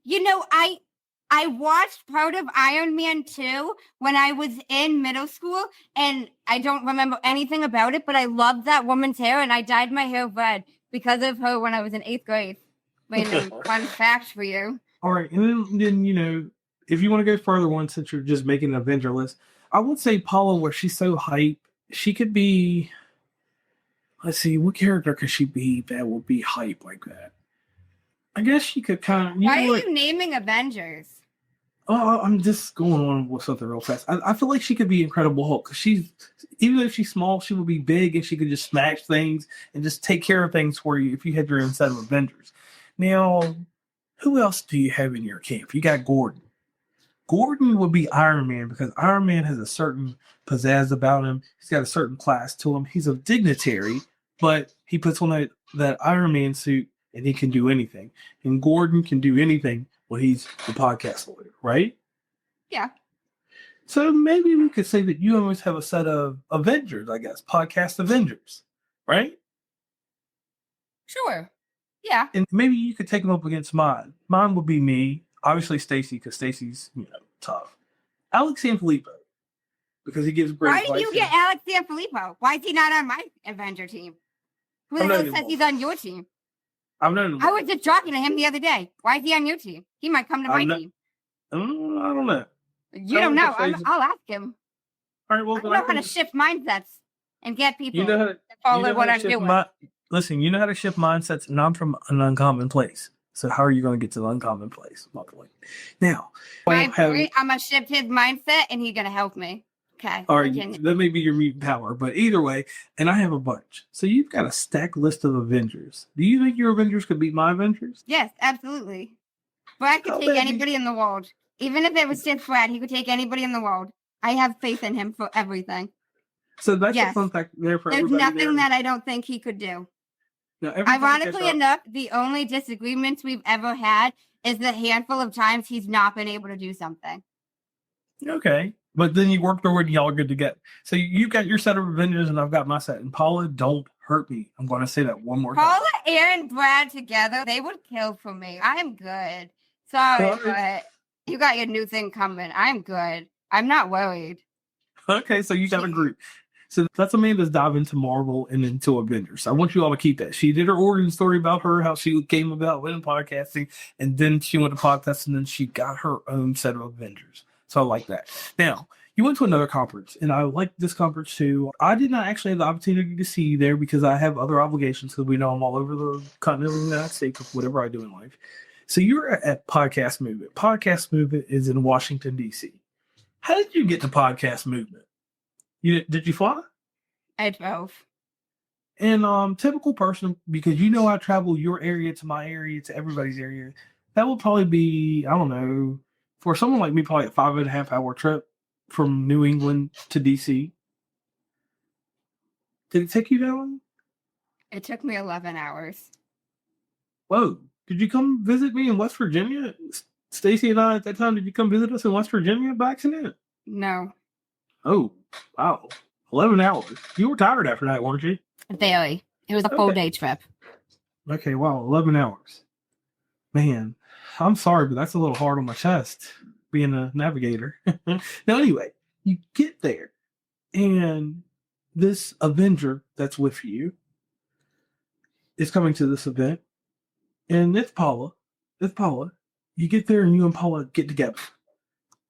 B: You know, I watched part of Iron Man 2 when I was in middle school, and I don't remember anything about it, but I loved that woman's hair, and I dyed my hair red because of her when I was in 8th grade. Random fun fact for you.
C: All right, and then you know, if you want to go further one, since you're just making an Avenger list, I would say Paula, where she's so hype, she could be. Let's see, what character could she be that would be hype like that? I guess she could kind of.
B: Why are you naming Avengers?
C: Oh, I'm just going on with something real fast. I feel like she could be Incredible Hulk because she's, even though she's small, she would be big and she could just smash things and just take care of things for you if you had your own set of Avengers. Now, who else do you have in your camp? You got Gordon. Gordon would be Iron Man because Iron Man has a certain pizzazz about him. He's got a certain class to him. He's a dignitary, but he puts on that Iron Man suit and he can do anything. And Gordon can do anything when he's the podcast lawyer, right?
B: Yeah.
C: So maybe we could say that you almost have a set of Avengers, I guess, podcast Avengers, right?
B: Sure. Yeah.
C: And maybe you could take them up against mine. Mine would be me, obviously Stacy, because Stacy's, tough. Alex Sanfilippo, because he gives great advice.
B: Why did you get Alex Sanfilippo? Why is he not on my Avenger team? Who the hell says he's on your team?
C: I've known him.
B: I was just talking to him the other day. Why is he on your team? He might come to my team.
C: I don't know.
B: You don't know. I'll ask him.
C: All right, well,
B: I know how to shift mindsets. and get people
C: You know how to,
B: to follow
C: you know how
B: what
C: to
B: I'm
C: shift
B: doing.
C: listen, you know how to shift mindsets, and I'm from an uncommon place. So how are you going to get to the uncommon place? My point. Now,
B: I'm going to shift his mindset, and he's going to help me. Okay.
C: all right,
B: Continue.
C: that may be your mutant power, but either way, and I have a bunch. So you've got a stacked list of Avengers. Do you think your Avengers could beat my Avengers?
B: Yes, absolutely. Brad could take anybody in the world. Even if it was just Brad, he could take anybody in the world. I have faith in him for everything.
C: So that's a fun fact there for
B: There's
C: everybody.
B: nothing that I don't think he could do.
C: Now,
B: Ironically enough, the only disagreements we've ever had is the handful of times he's not been able to do something.
C: Okay. But then you work toward y'all are good together. So you've got your set of Avengers and I've got my set. And Paula, don't hurt me. I'm going to say that one more time.
B: Paula, Aaron, Brad together, they would kill for me. I'm good. Sorry, but you got your new thing coming. I'm good. I'm not worried.
C: Okay, so you got a group. So that's Amanda's dive into Marvel and into Avengers. I want you all to keep that. She did her origin story about her, how she came about with podcasting, and then she went to podcast, and then she got her own set of Avengers. So I like that. Now, you went to another conference, and I like this conference too. I did not actually have the opportunity to see you there because I have other obligations because we know I'm all over the continent of the United States with whatever I do in life. So you're at Podcast Movement. Podcast Movement is in Washington, D.C. How did you get to Podcast Movement? Did you fly?
B: I drove.
C: And typical person, because you know I travel your area to my area to everybody's area, that would probably be, I don't know, for someone like me, probably a 5.5 hour trip from New England to DC. Did it take you that long?
B: It took me 11 hours.
C: Whoa. Did you come visit me in West Virginia? Stacy and I at that time, did you come visit us in West Virginia by accident?
B: No.
C: Oh, wow. 11 hours. You were tired after that, weren't you?
B: Very. It was a full day trip.
C: Okay, wow, 11 hours. Man, I'm sorry, but that's a little hard on my chest, being a navigator. Now, anyway, you get there, and this Avenger that's with you is coming to this event, and it's Paula. It's Paula. You get there, and you and Paula get together.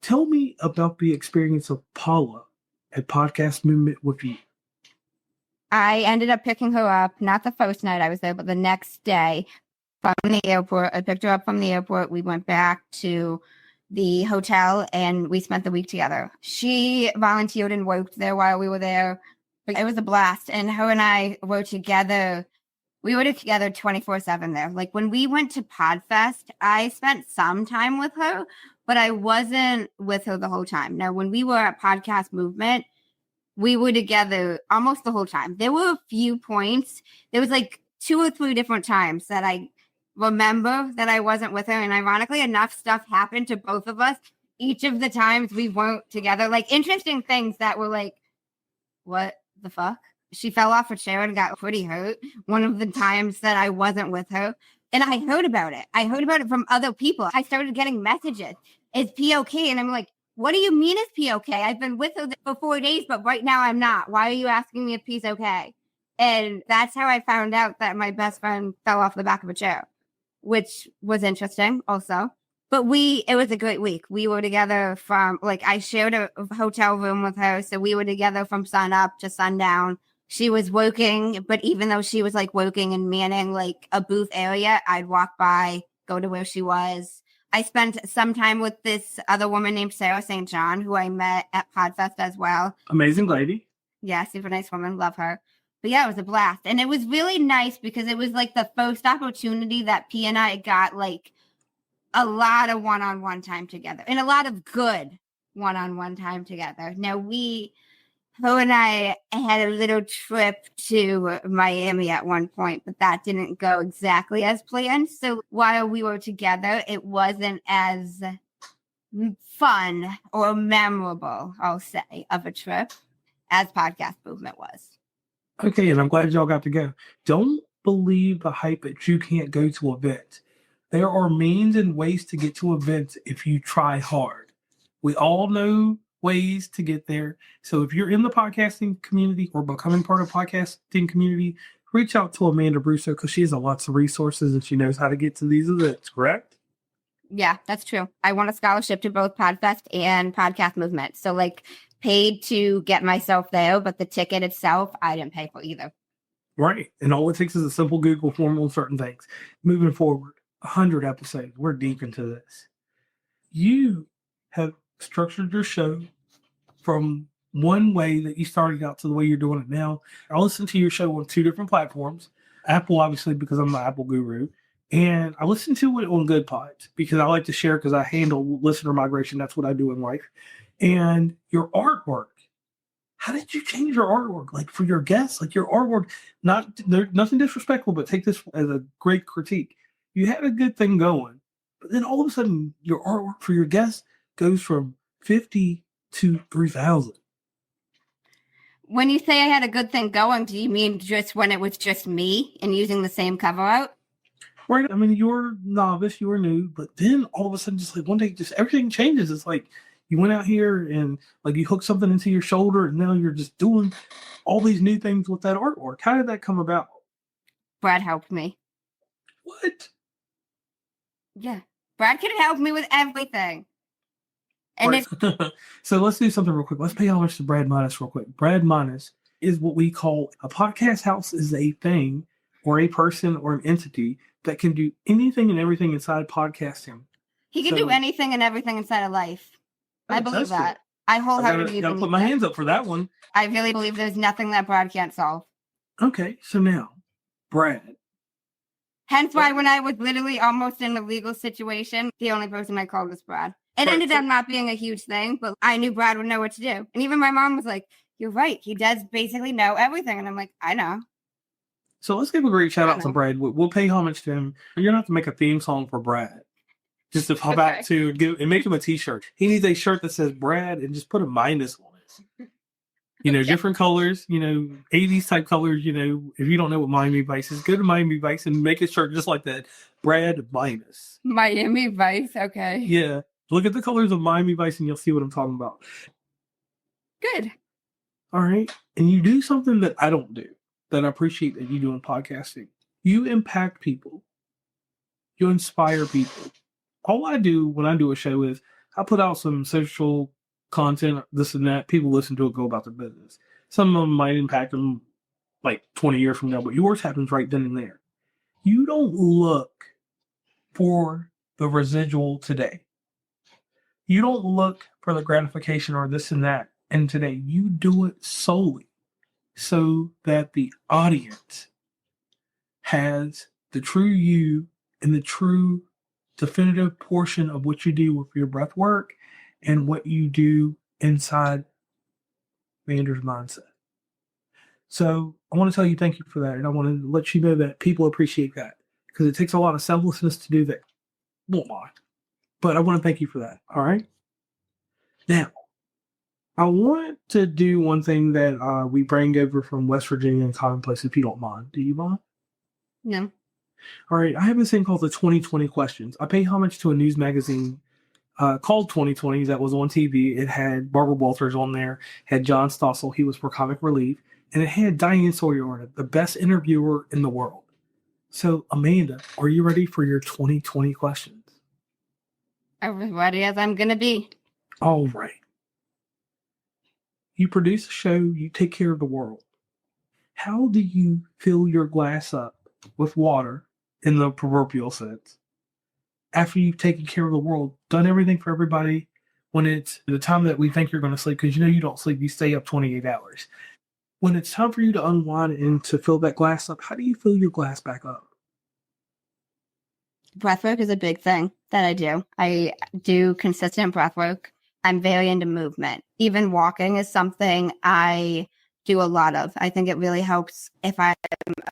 C: Tell me about the experience of Paula at Podcast Movement with you.
B: I ended up picking her up, not the first night I was there, but the next day from the airport. I picked her up from the airport. We went back to the hotel and we spent the week together. She volunteered and worked there while we were there. It was a blast. And her and I were together. We were together 24/7 there. Like when we went to Podfest, I spent some time with her, but I wasn't with her the whole time. Now, when we were at Podcast Movement, we were together almost the whole time. There were a few points. There was like 2 or 3 different times that I remember that I wasn't with her. And ironically enough, stuff happened to both of us each of the times we weren't together. Like interesting things that were like, what the fuck? She fell off her chair and got pretty hurt one of the times that I wasn't with her. And I heard about it. I heard about it from other people. I started getting messages. Is P okay? And I'm like, what do you mean is P okay? I've been with her for 4 days, but right now I'm not. Why are you asking me if P's okay? And that's how I found out that my best friend fell off the back of a chair, which was interesting also. But it was a great week. We were together from, like, I shared a hotel room with her. So we were together from sun up to sundown. She was working, but even though she was like working and manning like a booth area, I'd walk by, go to where she was. I spent some time with this other woman named Sarah St. John, who I met at Podfest as well.
C: Amazing lady.
B: Yeah, super nice woman. Love her. But yeah, it was a blast. And it was really nice because it was like the first opportunity that P and I got like a lot of one-on-one time together and a lot of good one-on-one time together. Now her and I had a little trip to Miami at one point, but that didn't go exactly as planned. So while we were together, it wasn't as fun or memorable, I'll say, of a trip as Podcast Movement was.
C: Okay, and I'm glad y'all got to go. Don't believe the hype that you can't go to events. There are means and ways to get to events if you try hard. We all know ways to get there. So if you're in the podcasting community or becoming part of the podcasting community, reach out to Amanda Russo because she has lots of resources and she knows how to get to these events, correct?
B: Yeah, that's true. I won a scholarship to both Podfest and Podcast Movement. So like paid to get myself there, but the ticket itself, I didn't pay for either.
C: Right. And all it takes is a simple Google form on certain things. Moving forward, 100 episodes. We're deep into this. You have structured your show from one way that you started out to the way you're doing it now. I listened to your show on 2 different platforms. Apple, obviously, because I'm the Apple guru. And I listened to it on Good Pods because I like to share because I handle listener migration. That's what I do in life. And your artwork. How did you change your artwork? Like for your guests, like your artwork, nothing disrespectful, but take this as a great critique. You had a good thing going, but then all of a sudden your artwork for your guests goes from 50 to 3,000.
B: When you say I had a good thing going, do you mean just when it was just me and using the same cover out?
C: Right. I mean, you're novice, you were new, but then all of a sudden, just like one day, just everything changes. It's like you went out here and like you hooked something into your shoulder, and now you're just doing all these new things with that artwork. How did that come about?
B: Brad helped me.
C: What?
B: Yeah. Brad could help me with everything. And
C: right. So let's do something real quick. Let's pay homage to Brad Minus real quick. Brad Minus is what we call a podcast house is a thing or a person or an entity that can do anything and everything inside podcasting.
B: He can do anything and everything inside of life. I believe that. I wholeheartedly
C: gotta put my hands up for that one.
B: I really believe there's nothing that Brad can't solve.
C: Okay, so now, Brad.
B: Hence why when I was literally almost in a legal situation, the only person I called was Brad. It ended up not being a huge thing, but I knew Brad would know what to do. And even my mom was like, you're right. He does basically know everything. And I'm like, I know.
C: So let's give a great shout out to Brad. We'll pay homage to him. You're going to have to make a theme song for Brad. Just to pop out to and make him a t-shirt. He needs a shirt that says Brad and just put a minus on it. You know, different colors, 80s type colors, if you don't know what Miami Vice is, go to Miami Vice and make a shirt just like that. Brad minus.
B: Miami Vice, okay.
C: Yeah. Look at the colors of Miami Vice and you'll see what I'm talking about.
B: Good.
C: All right. And you do something that I don't do, that I appreciate that you do in podcasting. You impact people. You inspire people. All I do when I do a show is I put out some social content, this and that. People listen to it, go about their business. Some of them might impact them like 20 years from now, but yours happens right then and there. You don't look for the residual today. You don't look for the gratification or this and that. And today you do it solely so that the audience has the true you and the true definitive portion of what you do with your breath work and what you do inside Manders Mindset. So I want to tell you thank you for that. And I want to let you know that people appreciate that because it takes a lot of selflessness to do that. Won't lie. But I want to thank you for that. All right. Now, I want to do one thing that we bring over from West Virginia Uncommonplace, if you don't mind. Do you mind?
B: No.
C: All right. I have this thing called the 2020 questions. I pay homage to a news magazine called 2020 that was on TV. It had Barbara Walters on there, had John Stossel. He was for Comic Relief. And it had Diane Sawyer on it, the best interviewer in the world. So, Amanda, are you ready for your 2020 questions?
B: I'm ready as I'm going to be.
C: All right. You produce a show, you take care of the world. How do you fill your glass up with water in the proverbial sense after you've taken care of the world, done everything for everybody when it's the time that we think you're going to sleep? Because you don't sleep, you stay up 28 hours. When it's time for you to unwind and to fill that glass up, how do you fill your glass back up?
B: Breathwork is a big thing that I do. I do consistent breathwork. I'm very into movement. Even walking is something I do a lot of. I think it really helps if I'm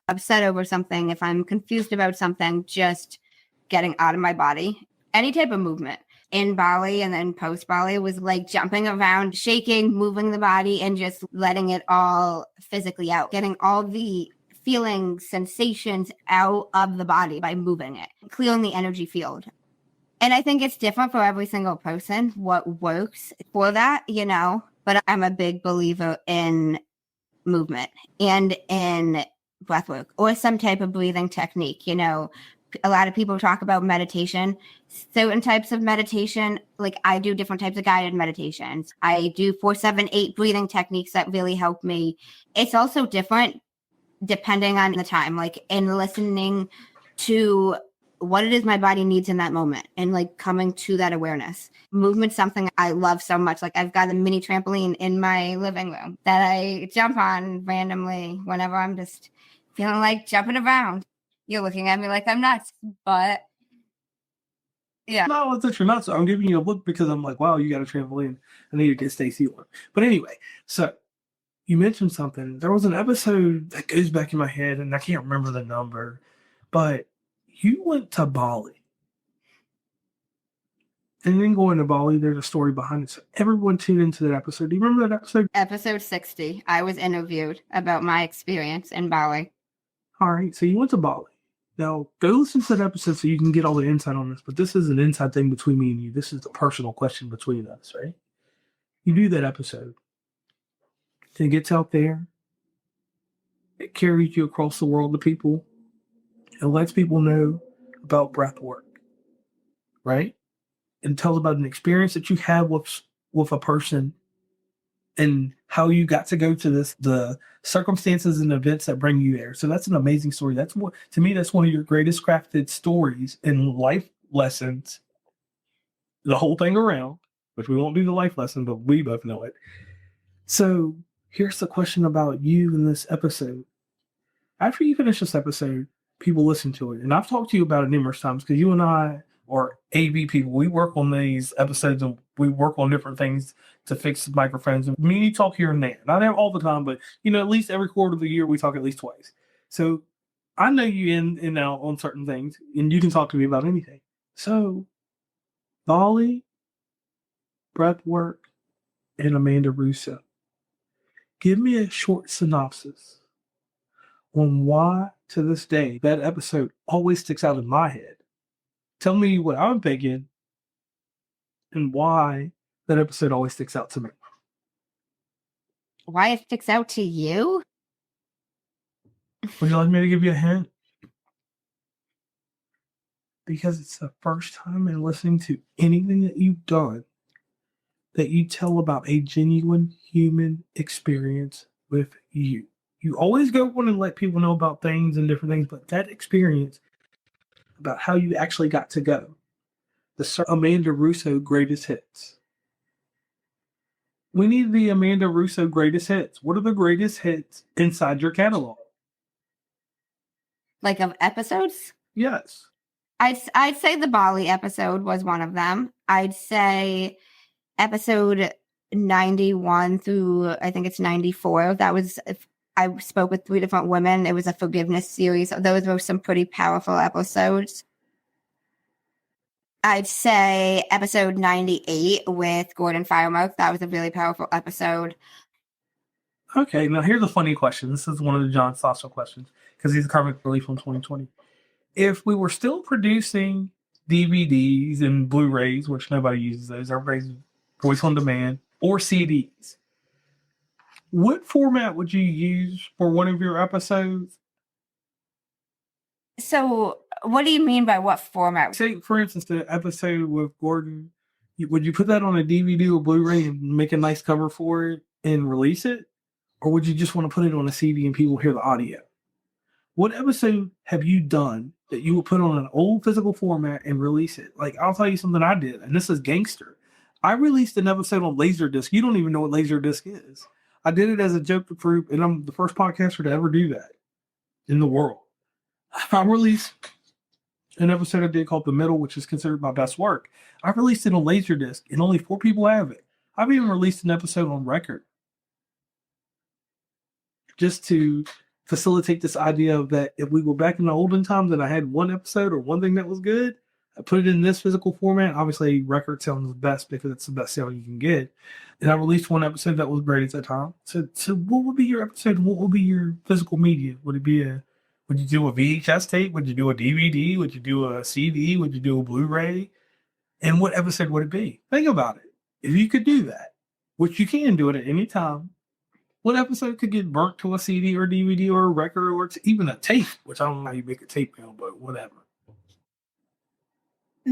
B: upset over something, if I'm confused about something, just getting out of my body. Any type of movement. In Bali and then post Bali was like jumping around, shaking, moving the body, and just letting it all physically out, getting all the feelings, sensations out of the body by moving it, clearing the energy field. And I think it's different for every single person, what works for that, but I'm a big believer in movement and in breathwork or some type of breathing technique, A lot of people talk about meditation, certain types of meditation. Like I do different types of guided meditations. I do 4-7-8 breathing techniques that really help me. It's also different depending on the time, like in listening to what it is my body needs in that moment and like coming to that awareness. Movement's something I love so much. Like I've got a mini trampoline in my living room that I jump on randomly whenever I'm just feeling like jumping around. You're looking at me like I'm nuts, but yeah.
C: No, it's that you're nuts. I'm giving you a look because I'm like, wow, you got a trampoline. I need to get Stacy one. But anyway, so you mentioned something. There was an episode that goes back in my head, and I can't remember the number, but you went to Bali. And then going to Bali, there's a story behind it. So everyone tune into that episode. Do you remember that episode?
B: Episode 60. I was interviewed about my experience in Bali.
C: All right, so you went to Bali. Now, go listen to that episode so you can get all the insight on this. But this is an inside thing between me and you. This is the personal question between us, right? You do that episode. It gets out there. It carries you across the world to people. It lets people know about breathwork, right? And tells about an experience that you had with a person and how you got to go to the circumstances and events that bring you there. So that's an amazing story. That's what, to me, that's one of your greatest crafted stories and life lessons. The whole thing around, which we won't do the life lesson, but we both know it. So here's the question about you in this episode. After you finish this episode, people listen to it. And I've talked to you about it numerous times because you and I are AV people. We work on these episodes and we work on different things to fix microphones. And me and you talk here and there. Not all the time, but at least every quarter of the year we talk at least twice. So I know you in and out on certain things, and you can talk to me about anything. So Bali, Breathwork, and Amanda Russo. Give me a short synopsis on why, to this day, that episode always sticks out in my head. Tell me what I'm thinking and why that episode always sticks out to me.
B: Why it sticks out to you?
C: Would you like me to give you a hint? Because it's the first time in listening to anything that you've done that you tell about a genuine human experience with you. You always go on and let people know about things and different things, but that experience about how you actually got to go. The Amanda Russo greatest hits. We need the Amanda Russo greatest hits. What are the greatest hits inside your catalog?
B: Like of episodes?
C: Yes.
B: I'd say the Bali episode was one of them. I'd say episode 91 through I think it's 94. That was, I spoke with 3 different women. It was a forgiveness series. Those were some pretty powerful episodes. I'd say episode 98 with Gordon Firemouth. That was a really powerful episode.
C: Okay, now here's a funny question. This is one of the John Stossel questions because he's a karmic relief from 2020. If we were still producing DVDs and Blu-rays, which nobody uses those, everybody's voice on demand, or CDs, what format would you use for one of your episodes?
B: So what do you mean by what format?
C: Say, for instance, the episode with Gordon, would you put that on a DVD or Blu-ray and make a nice cover for it and release it? Or would you just want to put it on a CD and people hear the audio? What episode have you done that you would put on an old physical format and release it? Like, I'll tell you something I did, and this is gangster. I released an episode on Laserdisc. You don't even know what Laserdisc is. I did it as a joke to prove, and I'm the first podcaster to ever do that in the world. I released an episode I did called The Middle, which is considered my best work. I released it on Laserdisc, and only 4 people have it. I've even released an episode on record, just to facilitate this idea of that if we were back in the olden times and I had one episode or one thing that was good, I put it in this physical format. Obviously, record sounds best because it's the best sound you can get. And I released one episode that was great at that time. So what would be your episode? What would be your physical media? Would you do a VHS tape? Would you do a DVD? Would you do a CD? Would you do a Blu-ray? And what episode would it be? Think about it. If you could do that, which you can do it at any time, what episode could get burnt to a CD or DVD or a record or even a tape, which I don't know how you make a tape now, but whatever.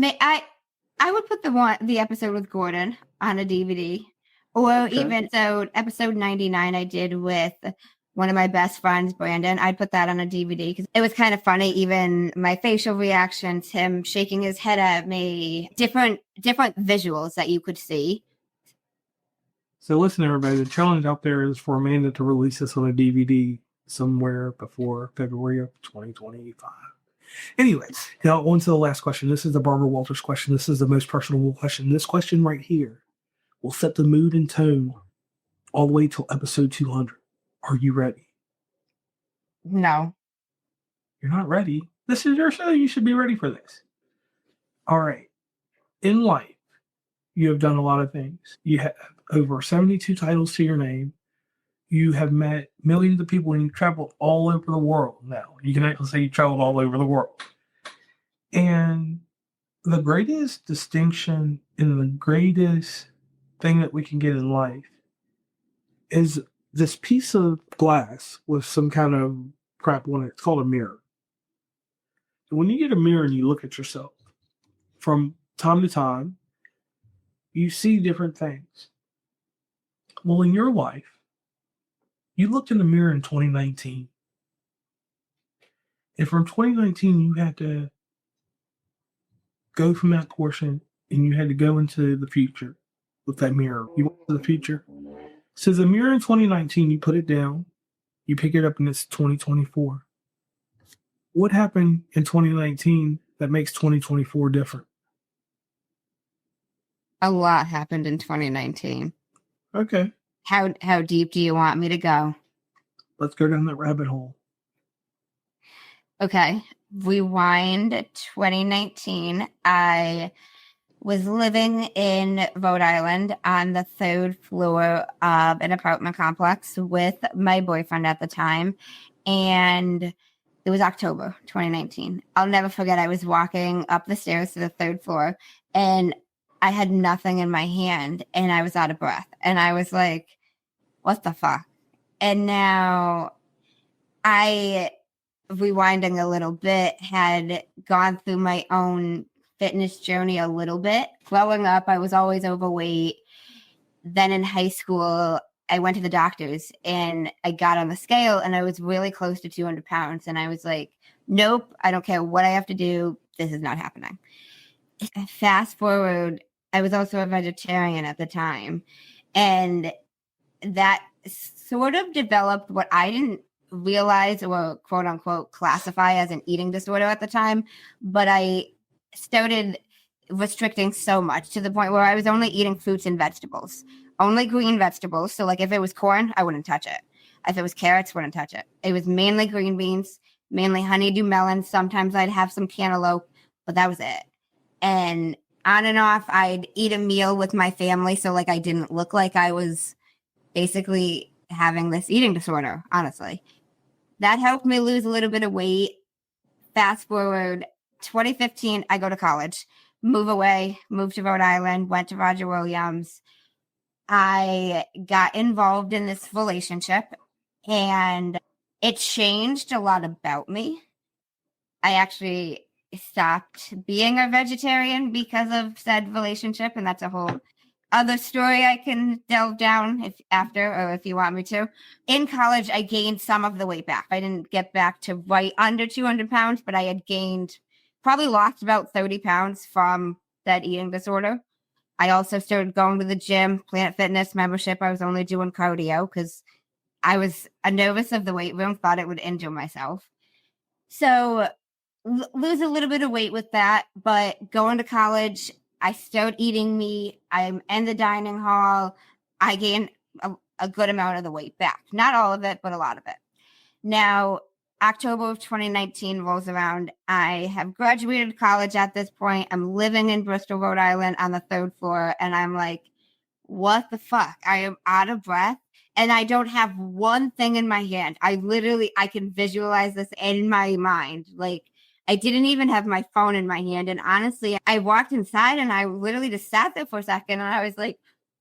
B: I would put the episode with Gordon on a DVD, or even episode 99 I did with one of my best friends, Brandon. I'd put that on a DVD because it was kind of funny. Even my facial reactions, him shaking his head at me, different visuals that you could see.
C: So listen, everybody, the challenge out there is for Amanda to release this on a DVD somewhere before February of 2025. Anyway, now on to the last question. This is the Barbara Walters question. This is the most personable question. This question right here will set the mood and tone all the way till episode 200. Are you ready?
A: No.
C: You're not ready. This is your show. You should be ready for this. All right. In life, you have done a lot of things. You have over 72 titles to your name. You have met millions of people and you traveled all over the world now. You can actually say you traveled all over the world. And the greatest distinction and the greatest thing that we can get in life is this piece of glass with some kind of crap on it. It's called a mirror. And when you get a mirror and you look at yourself, from time to time, you see different things. Well, in your life, you looked in the mirror in 2019. And from 2019, you had to go from that portion and you had to go into the future with that mirror. You went to the future. So the mirror in 2019, you put it down, you pick it up, and it's 2024. What happened in 2019 that makes 2024 different?
B: A lot happened in 2019.
C: Okay.
B: How deep do you want me to go?
C: Let's go down that rabbit hole.
B: Okay. Rewind 2019. I was living in Rhode Island on the 3rd floor of an apartment complex with my boyfriend at the time. And it was October 2019. I'll never forget. I was walking up the stairs to the 3rd floor and I had nothing in my hand and I was out of breath. And I was like, what the fuck? And now I, rewinding a little bit, had gone through my own fitness journey a little bit. Growing up, I was always overweight. Then in high school, I went to the doctors and I got on the scale and I was really close to 200 pounds. And I was like, nope, I don't care what I have to do. This is not happening. Fast forward, I was also a vegetarian at the time. And that sort of developed what I didn't realize or quote unquote classify as an eating disorder at the time. But I started restricting so much to the point where I was only eating fruits and vegetables, only green vegetables. So like if it was corn, I wouldn't touch it. If it was carrots, wouldn't touch it. It was mainly green beans, mainly honeydew melons. Sometimes I'd have some cantaloupe, but that was it. And on and off, I'd eat a meal with my family. So like I didn't look like I was basically having this eating disorder, honestly. That helped me lose a little bit of weight. Fast forward, 2015, I go to college, move to Rhode Island, went to Roger Williams. I got involved in this relationship and it changed a lot about me. I actually stopped being a vegetarian because of said relationship, and that's a whole other story I can delve down if you want me to. In college, I gained some of the weight back. I didn't get back to right under 200 pounds, but I had probably lost about 30 pounds from that eating disorder. I also started going to the gym, Planet Fitness membership. I was only doing cardio because I was nervous of the weight room, thought it would injure myself. So lose a little bit of weight with that, but going to college, I started eating meat. I'm in the dining hall. I gained a good amount of the weight back. Not all of it, but a lot of it. Now, October of 2019 rolls around. I have graduated college at this point. I'm living in Bristol, Rhode Island on the 3rd floor. And I'm like, what the fuck? I am out of breath. And I don't have one thing in my hand. I can visualize this in my mind. Like, I didn't even have my phone in my hand. And honestly, I walked inside and I literally just sat there for a second and I was like,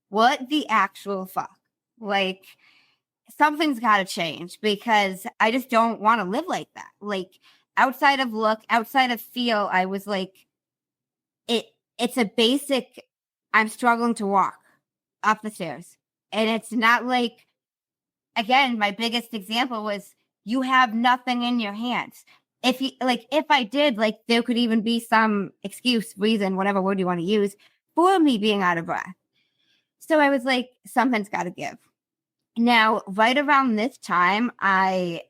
B: what the actual fuck? Like, something's got to change because I just don't want to live like that. Like, outside of look, outside of feel, I was like, it's a basic, I'm struggling to walk up the stairs. And it's not like, again, my biggest example was you have nothing in your hands. If I did, like, there could even be some excuse, reason, whatever word you want to use, for me being out of breath. So I was like, something's got to give. Now, right around this time, I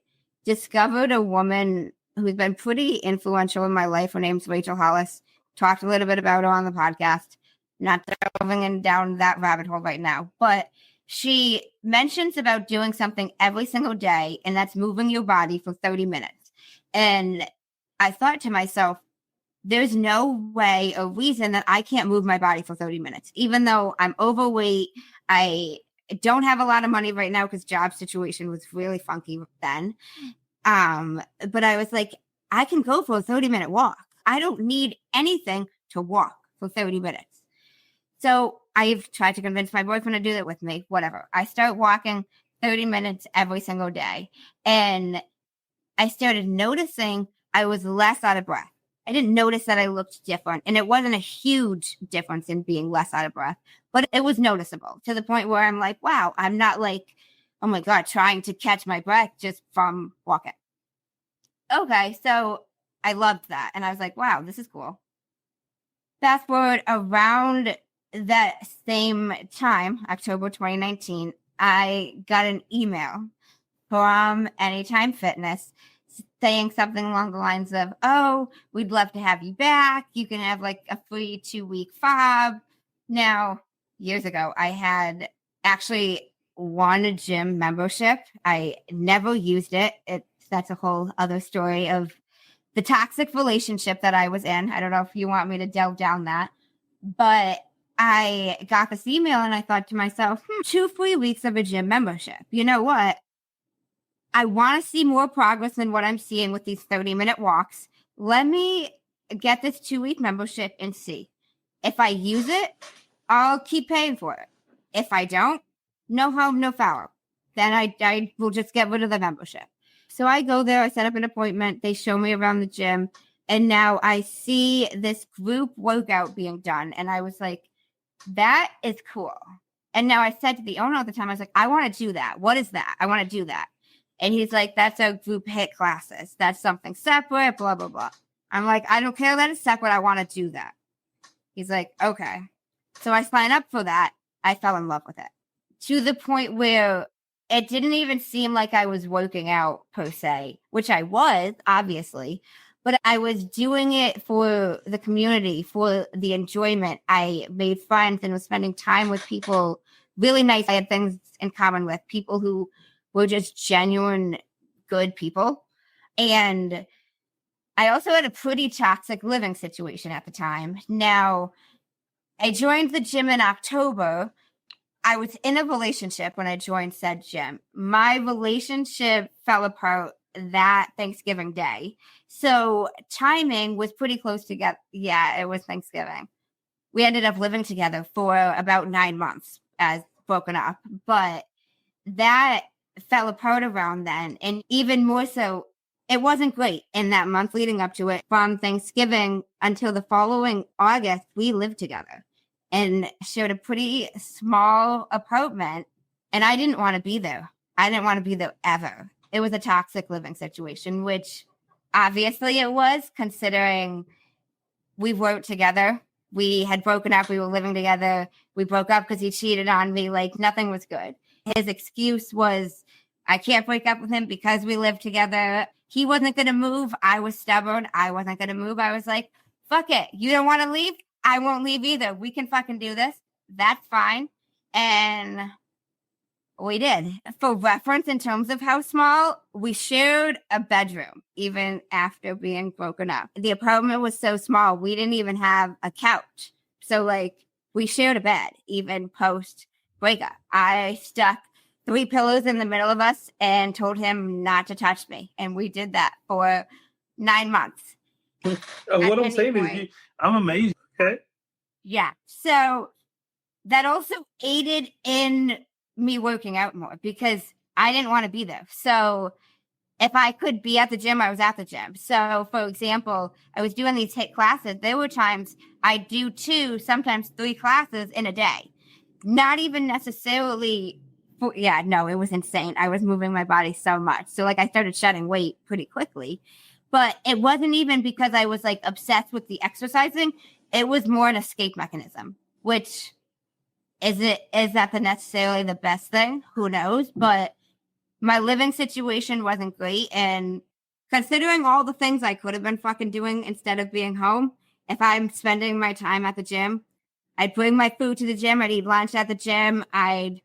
B: discovered a woman who's been pretty influential in my life. Her name's Rachel Hollis. Talked a little bit about her on the podcast. Not delving down that rabbit hole right now, but she mentions about doing something every single day, and that's moving your body for 30 minutes. And I thought to myself, there's no way or reason that I can't move my body for 30 minutes, even though I'm overweight. I don't have a lot of money right now because job situation was really funky then. But I was like, I can go for a 30-minute walk. I don't need anything to walk for 30 minutes. So I've tried to convince my boyfriend to do that with me, whatever. I start walking 30 minutes every single day. And I started noticing I was less out of breath. I didn't notice that I looked different. And it wasn't a huge difference in being less out of breath, but it was noticeable to the point where I'm like, wow, I'm not like, oh my God, trying to catch my breath just from walking. Okay, so I loved that. And I was like, wow, this is cool. Fast forward around that same time, October 2019, I got an email from Anytime Fitness saying something along the lines of, oh, we'd love to have you back. You can have like a free 2-week fob. Now, years ago, I had actually won a gym membership. I never used it. That's a whole other story of the toxic relationship that I was in. I don't know if you want me to delve down that, but I got this email and I thought to myself, 2 free weeks of a gym membership. You know what? I want to see more progress than what I'm seeing with these 30-minute walks. Let me get this 2-week membership and see. If I use it, I'll keep paying for it. If I don't, no harm, no foul. Then I will just get rid of the membership. So I go there, I set up an appointment, they show me around the gym, and now I see this group workout being done. And I was like, that is cool. And now I said to the owner at the time, I was like, I want to do that. What is that? I want to do that. And he's like, that's a group HIIT classes. That's something separate, blah, blah, blah. I'm like, I don't care that it's separate. I want to do that. He's like, okay. So I signed up for that. I fell in love with it to the point where it didn't even seem like I was working out per se, which I was, obviously, but I was doing it for the community, for the enjoyment. I made friends and was spending time with people really nice. I had things in common with people who were just genuine good people. And I also had a pretty toxic living situation at the time. Now, I joined the gym in October. I was in a relationship when I joined said gym. My relationship fell apart that Thanksgiving Day. So timing was pretty close together. Yeah, it was Thanksgiving. We ended up living together for about 9 months as broken up. But that fell apart around then. And even more so, it wasn't great in that month leading up to it. From Thanksgiving until the following August, we lived together and shared a pretty small apartment. And I didn't want to be there. I didn't want to be there ever. It was a toxic living situation, which obviously it was, considering we worked together. We had broken up. We were living together. We broke up because he cheated on me. Like, nothing was good. His excuse was, I can't break up with him because we live together. He wasn't going to move. I was stubborn. I wasn't going to move. I was like, fuck it. You don't want to leave? I won't leave either. We can fucking do this. That's fine. And we did. For reference, in terms of how small, we shared a bedroom even after being broken up. The apartment was so small, we didn't even have a couch. So, like, we shared a bed even post breakup. I stuck 3 pillows in the middle of us and told him not to touch me. And we did that for 9 months.
C: What I'm saying is, I'm amazed. Okay.
B: Yeah. So that also aided in me working out more because I didn't want to be there. So if I could be at the gym, I was at the gym. So, for example, I was doing these HIIT classes. There were times I do 2, sometimes 3 classes in a day. Not even necessarily, it was insane. I was moving my body so much. So, like, I started shedding weight pretty quickly. But it wasn't even because I was, like, obsessed with the exercising. It was more an escape mechanism, which is that necessarily the best thing? Who knows? But my living situation wasn't great. And considering all the things I could have been fucking doing instead of being home, if I'm spending my time at the gym, I'd bring my food to the gym. I'd eat lunch at the gym. I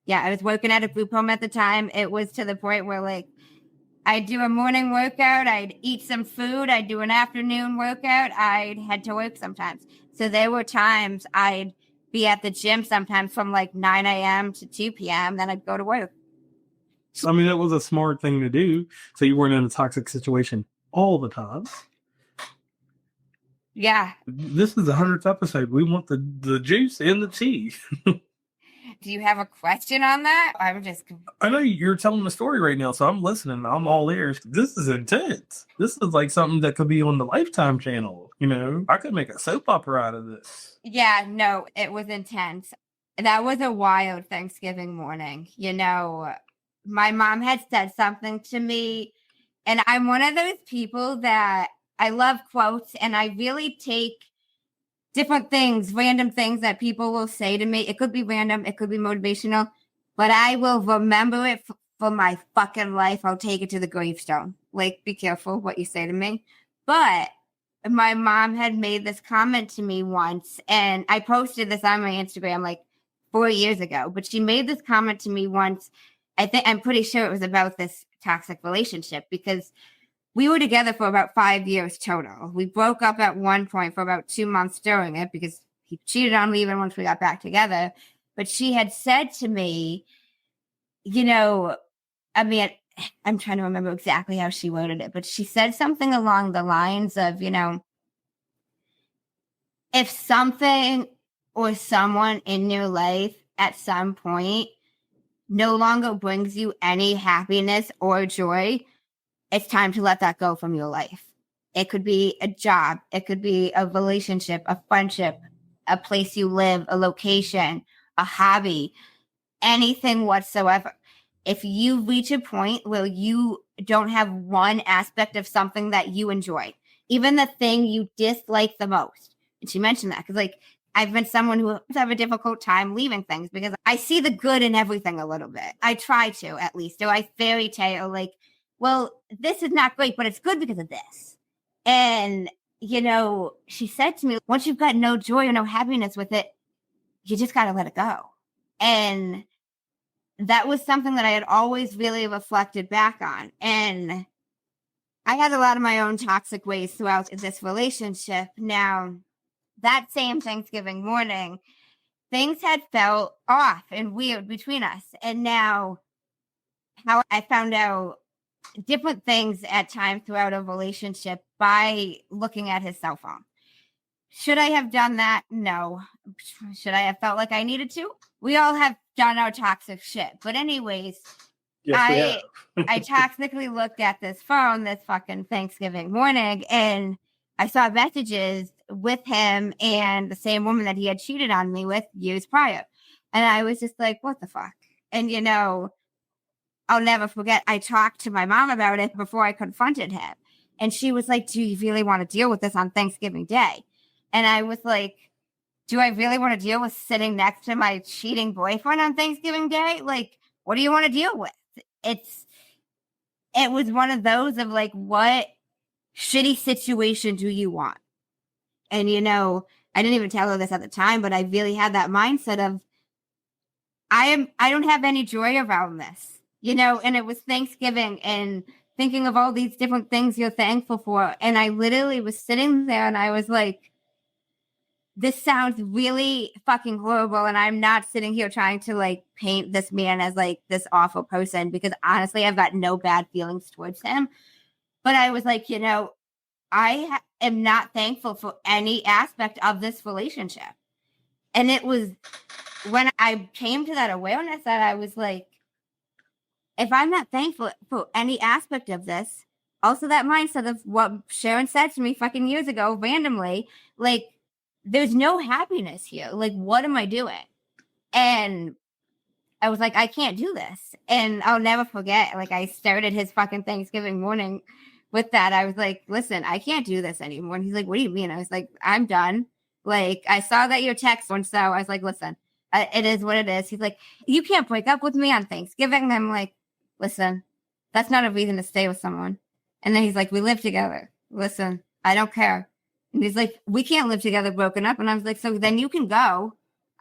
B: was working at a group home at the time. It was to the point where, like, I'd do a morning workout. I'd eat some food. I'd do an afternoon workout. I'd head to work sometimes. So there were times I'd be at the gym sometimes from like 9 a.m. to 2 p.m. Then I'd go to work.
C: I mean, that was a smart thing to do. So you weren't in a toxic situation all the time.
B: Yeah.
C: This is the 100th episode. We want the juice in the tea.
B: Do you have a question on that?
C: I know you're telling the story right now, so I'm listening. I'm all ears. This is intense. This is like something that could be on the Lifetime channel. You know, I could make a soap opera out of this.
B: Yeah, no, it was intense. That was a wild Thanksgiving morning. You know, my mom had said something to me, and I'm one of those people that I love quotes, and I really take different things, random things that people will say to me. It could be random, it could be motivational, but I will remember it for my fucking life. I'll take it to the gravestone. Like, be careful what you say to me. But my mom had made this comment to me once, and I posted this on my Instagram like 4 years ago, but she made this comment to me once. I'm pretty sure it was about this toxic relationship, because we were together for about 5 years total. We broke up at one point for about 2 months during it because he cheated on me even once we got back together. But she had said to me, you know, I mean, I'm trying to remember exactly how she worded it, but she said something along the lines of, you know, if something or someone in your life at some point no longer brings you any happiness or joy, it's time to let that go from your life. It could be a job. It could be a relationship, a friendship, a place you live, a location, a hobby, anything whatsoever. If you reach a point where you don't have one aspect of something that you enjoy, even the thing you dislike the most. And she mentioned that because, like, I've been someone who have a difficult time leaving things because I see the good in everything a little bit. I try to, at least. So I fairy tale, like, well, this is not great, but it's good because of this. And, you know, she said to me, once you've got no joy or no happiness with it, you just got to let it go. And that was something that I had always really reflected back on. And I had a lot of my own toxic ways throughout this relationship. Now, that same Thanksgiving morning, things had felt off and weird between us. And now, how I found out different things at times throughout a relationship by looking at his cell phone. Should I have done that? No. Should I have felt like I needed to? We all have done our toxic shit. But anyways,
C: Yes,
B: I toxically looked at this phone this fucking Thanksgiving morning, and I saw messages with him and the same woman that he had cheated on me with years prior. And I was just like, what the fuck? And, you know, I'll never forget, I talked to my mom about it before I confronted him. And she was like, do you really want to deal with this on Thanksgiving Day? And I was like, do I really want to deal with sitting next to my cheating boyfriend on Thanksgiving Day? Like, what do you want to deal with? It was one of those of like, what shitty situation do you want? And, you know, I didn't even tell her this at the time, but I really had that mindset of, I don't have any joy around this, you know, and it was Thanksgiving and thinking of all these different things you're thankful for. And I literally was sitting there and I was like, this sounds really fucking horrible. And I'm not sitting here trying to like paint this man as like this awful person, because honestly, I've got no bad feelings towards him. But I was like, you know, I am not thankful for any aspect of this relationship. And it was when I came to that awareness that I was like, if I'm not thankful for any aspect of this, also that mindset of what Sharon said to me fucking years ago, randomly, like, there's no happiness here. Like, what am I doing? And I was like, I can't do this. And I'll never forget, like, I started his fucking Thanksgiving morning with that. I was like, listen, I can't do this anymore. And he's like, what do you mean? I was like, I'm done. Like, I saw that your text, and so I was like, listen, it is what it is. He's like, you can't break up with me on Thanksgiving. And I'm like, listen, that's not a reason to stay with someone. And then he's like, we live together. Listen, I don't care. And he's like, we can't live together broken up. And I was like, so then you can go.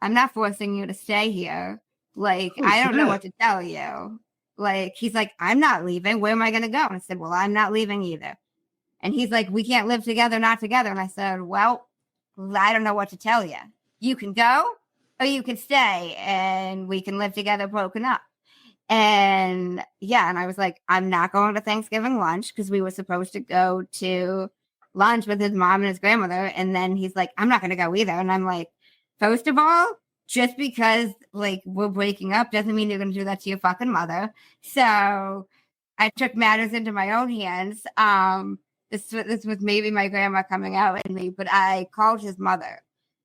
B: I'm not forcing you to stay here. Like, I don't know what to tell you. Like, he's like, I'm not leaving. Where am I going to go? And I said, well, I'm not leaving either. And he's like, we can't live together, not together. And I said, well, I don't know what to tell you. You can go or you can stay and we can live together broken up. And yeah, and I was like, I'm not going to Thanksgiving lunch because we were supposed to go to lunch with his mom and his grandmother. And then he's like, I'm not going to go either. And I'm like, first of all, just because like we're breaking up doesn't mean you're going to do that to your fucking mother. So I took matters into my own hands. This was maybe my grandma coming out at me, but I called his mother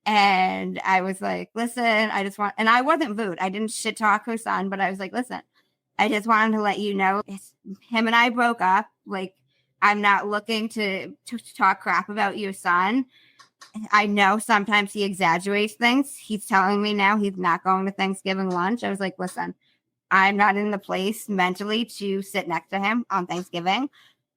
B: and I was like, listen, and I wasn't rude. I didn't shit talk her son, but I was like, listen, I just wanted to let you know him and I broke up. Like, I'm not looking to talk crap about your son. I know sometimes he exaggerates things. He's telling me now he's not going to Thanksgiving lunch. I was like, listen, I'm not in the place mentally to sit next to him on Thanksgiving,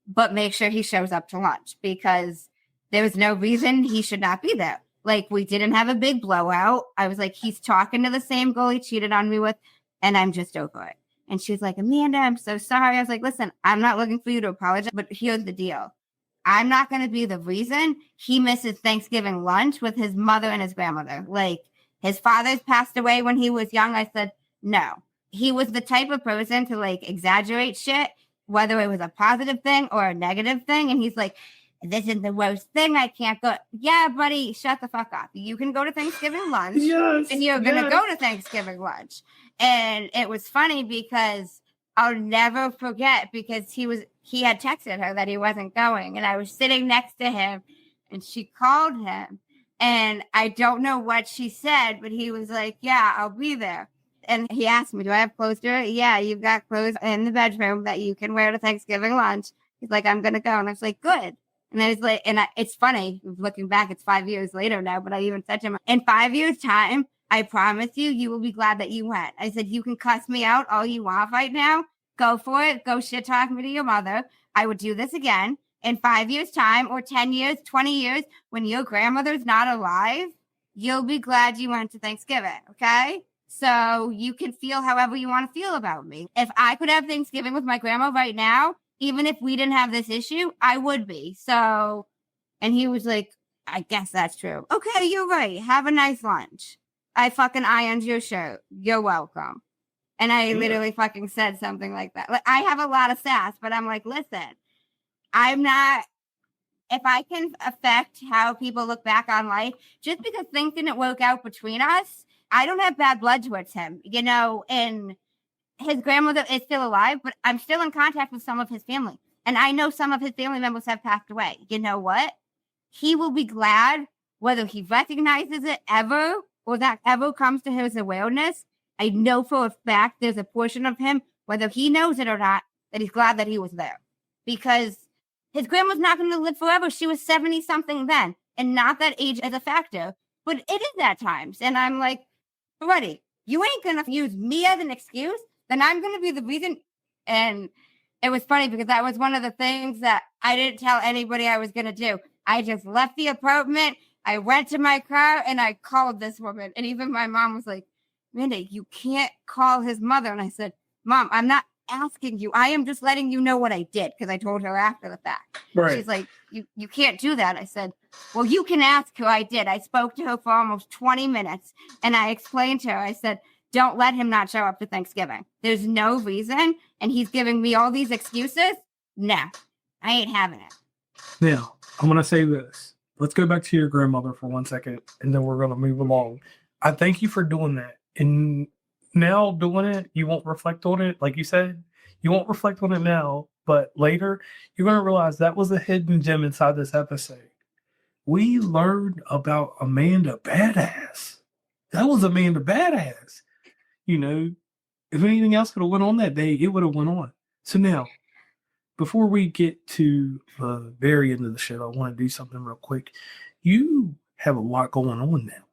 B: but make sure he shows up to lunch because there was no reason he should not be there. Like, we didn't have a big blowout. I was like, he's talking to the same girl he cheated on me with, and I'm just over it. And she's like, Amanda, I'm so sorry. I was like, listen, I'm not looking for you to apologize, but here's the deal. I'm not going to be the reason he misses Thanksgiving lunch with his mother and his grandmother. Like, his father's passed away when he was young. I said, no. He was the type of person to, like, exaggerate shit, whether it was a positive thing or a negative thing. And he's like, this is the worst thing. I can't go. Yeah, buddy, shut the fuck up. You can go to Thanksgiving lunch.
C: Yes,
B: and you're going to go to Thanksgiving lunch. And it was funny because I'll never forget because he had texted her that he wasn't going. And I was sitting next to him and she called him. And I don't know what she said, but he was like, yeah, I'll be there. And he asked me, do I have clothes to wear? Yeah, you've got clothes in the bedroom that you can wear to Thanksgiving lunch. He's like, I'm going to go. And I was like, good. And then he's like, it's funny looking back, it's 5 years later now, but I even said to him, in 5 years time, I promise you will be glad that you went. I said, you can cuss me out all you want right now. Go for it. Go shit talk me to your mother. I would do this again in 5 years time or 10 years, 20 years, when your grandmother's not alive, you'll be glad you went to Thanksgiving. Okay. So you can feel however you want to feel about me. If I could have Thanksgiving with my grandma right now, even if we didn't have this issue, I would be. So, and he was like, I guess that's true. Okay, you're right. Have a nice lunch. I fucking ironed your shirt. You're welcome. And I literally fucking said something like that. Like, I have a lot of sass, but I'm like, listen, I'm not, if I can affect how people look back on life, just because things didn't work out between us, I don't have bad blood towards him, you know, and his grandmother is still alive, but I'm still in contact with some of his family. And I know some of his family members have passed away. You know what? He will be glad whether he recognizes it ever or that ever comes to his awareness. I know for a fact there's a portion of him, whether he knows it or not, that he's glad that he was there. Because his grandma's not going to live forever. She was 70 something then. And not that age as a factor, but it is at times. And I'm like, buddy, you ain't going to use me as an excuse. Then I'm going to be the reason. And it was funny because that was one of the things that I didn't tell anybody I was going to do. I just left the apartment. I went to my car and I called this woman. And even my mom was like, Amanda, you can't call his mother. And I said, Mom, I'm not asking you. I am just letting you know what I did because I told her after the fact. Right. She's like, you can't do that. I said, well, you can ask who I did. I spoke to her for almost 20 minutes and I explained to her, I said, don't let him not show up to Thanksgiving. There's no reason. And he's giving me all these excuses. No, I ain't having it.
C: Now, I'm going to say this. Let's go back to your grandmother for 1 second, and then we're going to move along. I thank you for doing that. And now doing it, you won't reflect on it. Like you said, You won't reflect on it now, but later you're going to realize that was a hidden gem inside this episode. We learned about Amanda Badass. That was Amanda Badass. You know, if anything else could have went on that day, it would have went on. So now, before we get to the very end of the show, I want to do something real quick. You have a lot going on now.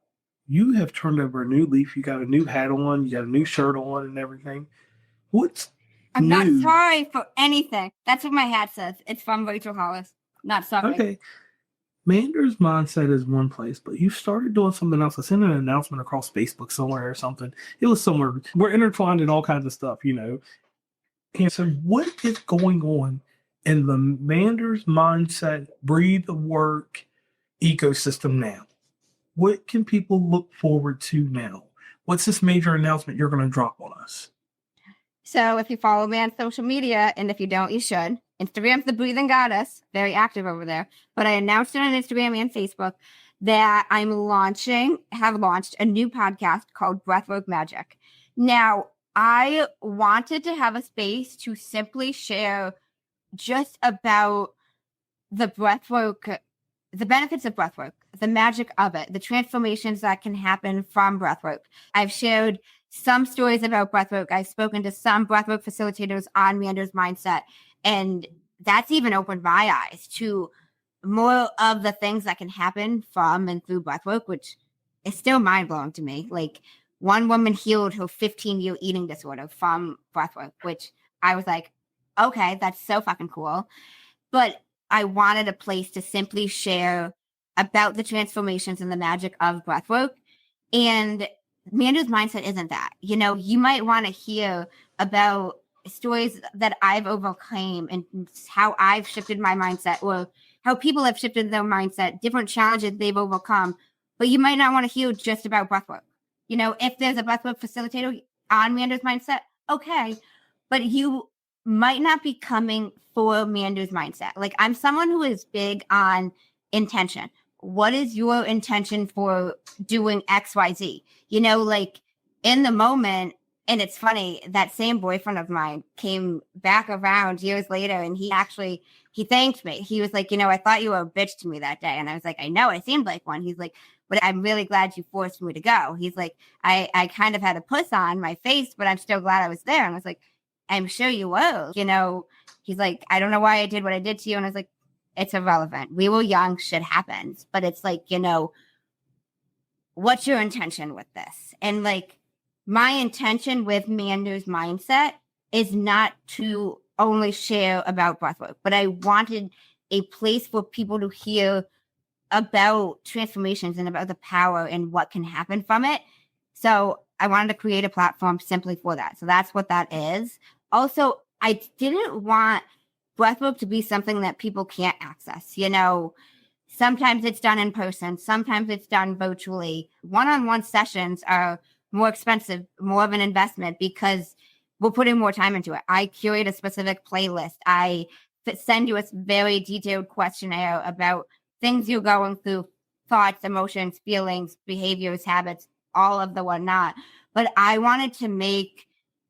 C: You have turned over a new leaf. You got a new hat on. You got a new shirt on and everything. What's
B: I'm
C: new?
B: not sorry for anything. That's what my hat says. It's from Rachel Hollis. Not sorry.
C: Okay. Manders Mindset is one place, but you started doing something else. I sent an announcement across Facebook somewhere or something. It was somewhere. We're intertwined in all kinds of stuff, you know. And so what is going on in the Manders Mindset Breathwork ecosystem now? What can people look forward to now? What's this major announcement you're going to drop on us?
B: So if you follow me on social media, and if you don't, you should. Instagram's the breathing goddess, very active over there. But I announced it on Instagram and Facebook that have launched a new podcast called Breathwork Magic. Now, I wanted to have a space to simply share just about the breathwork, the benefits of breathwork, the magic of it, the transformations that can happen from breathwork. I've shared some stories about breathwork. I've spoken to some breathwork facilitators on Manders Mindset, and that's even opened my eyes to more of the things that can happen from and through breathwork, which is still mind-blowing to me. Like, one woman healed her 15-year eating disorder from breathwork, which I was like, okay, that's so fucking cool. But I wanted a place to simply share about the transformations and the magic of breathwork. And Manders Mindset isn't that. You know, you might want to hear about stories that I've overcome and how I've shifted my mindset, or how people have shifted their mindset, different challenges they've overcome. But you might not want to hear just about breathwork. You know, if there's a breathwork facilitator on Manders Mindset, okay. But you might not be coming for Manders Mindset. Like, I'm someone who is big on intention. What is your intention for doing XYZ? You know, like, in the moment. And it's funny, that same boyfriend of mine came back around years later, and he thanked me. He was like, you know, I thought you were a bitch to me that day. And I was like, I know, I seemed like one. He's like, but I'm really glad you forced me to go. He's like, I kind of had a puss on my face, but I'm still glad I was there. And I was like, I'm sure you will. You know, he's like, I don't know why I did what I did to you. And I was like, it's irrelevant. We were young, shit happens. But it's like, you know, what's your intention with this? And like, my intention with Manders Mindset is not to only share about breathwork, but I wanted a place for people to hear about transformations and about the power and what can happen from it. So I wanted to create a platform simply for that. So that's what that is. Also, I didn't want breathwork to be something that people can't access. You know, sometimes it's done in person, sometimes it's done virtually. One-on-one sessions are more expensive, more of an investment, because we're putting more time into it. I curate a specific playlist. I send you a very detailed questionnaire about things you're going through, thoughts, emotions, feelings, behaviors, habits, all of the whatnot. But I wanted to make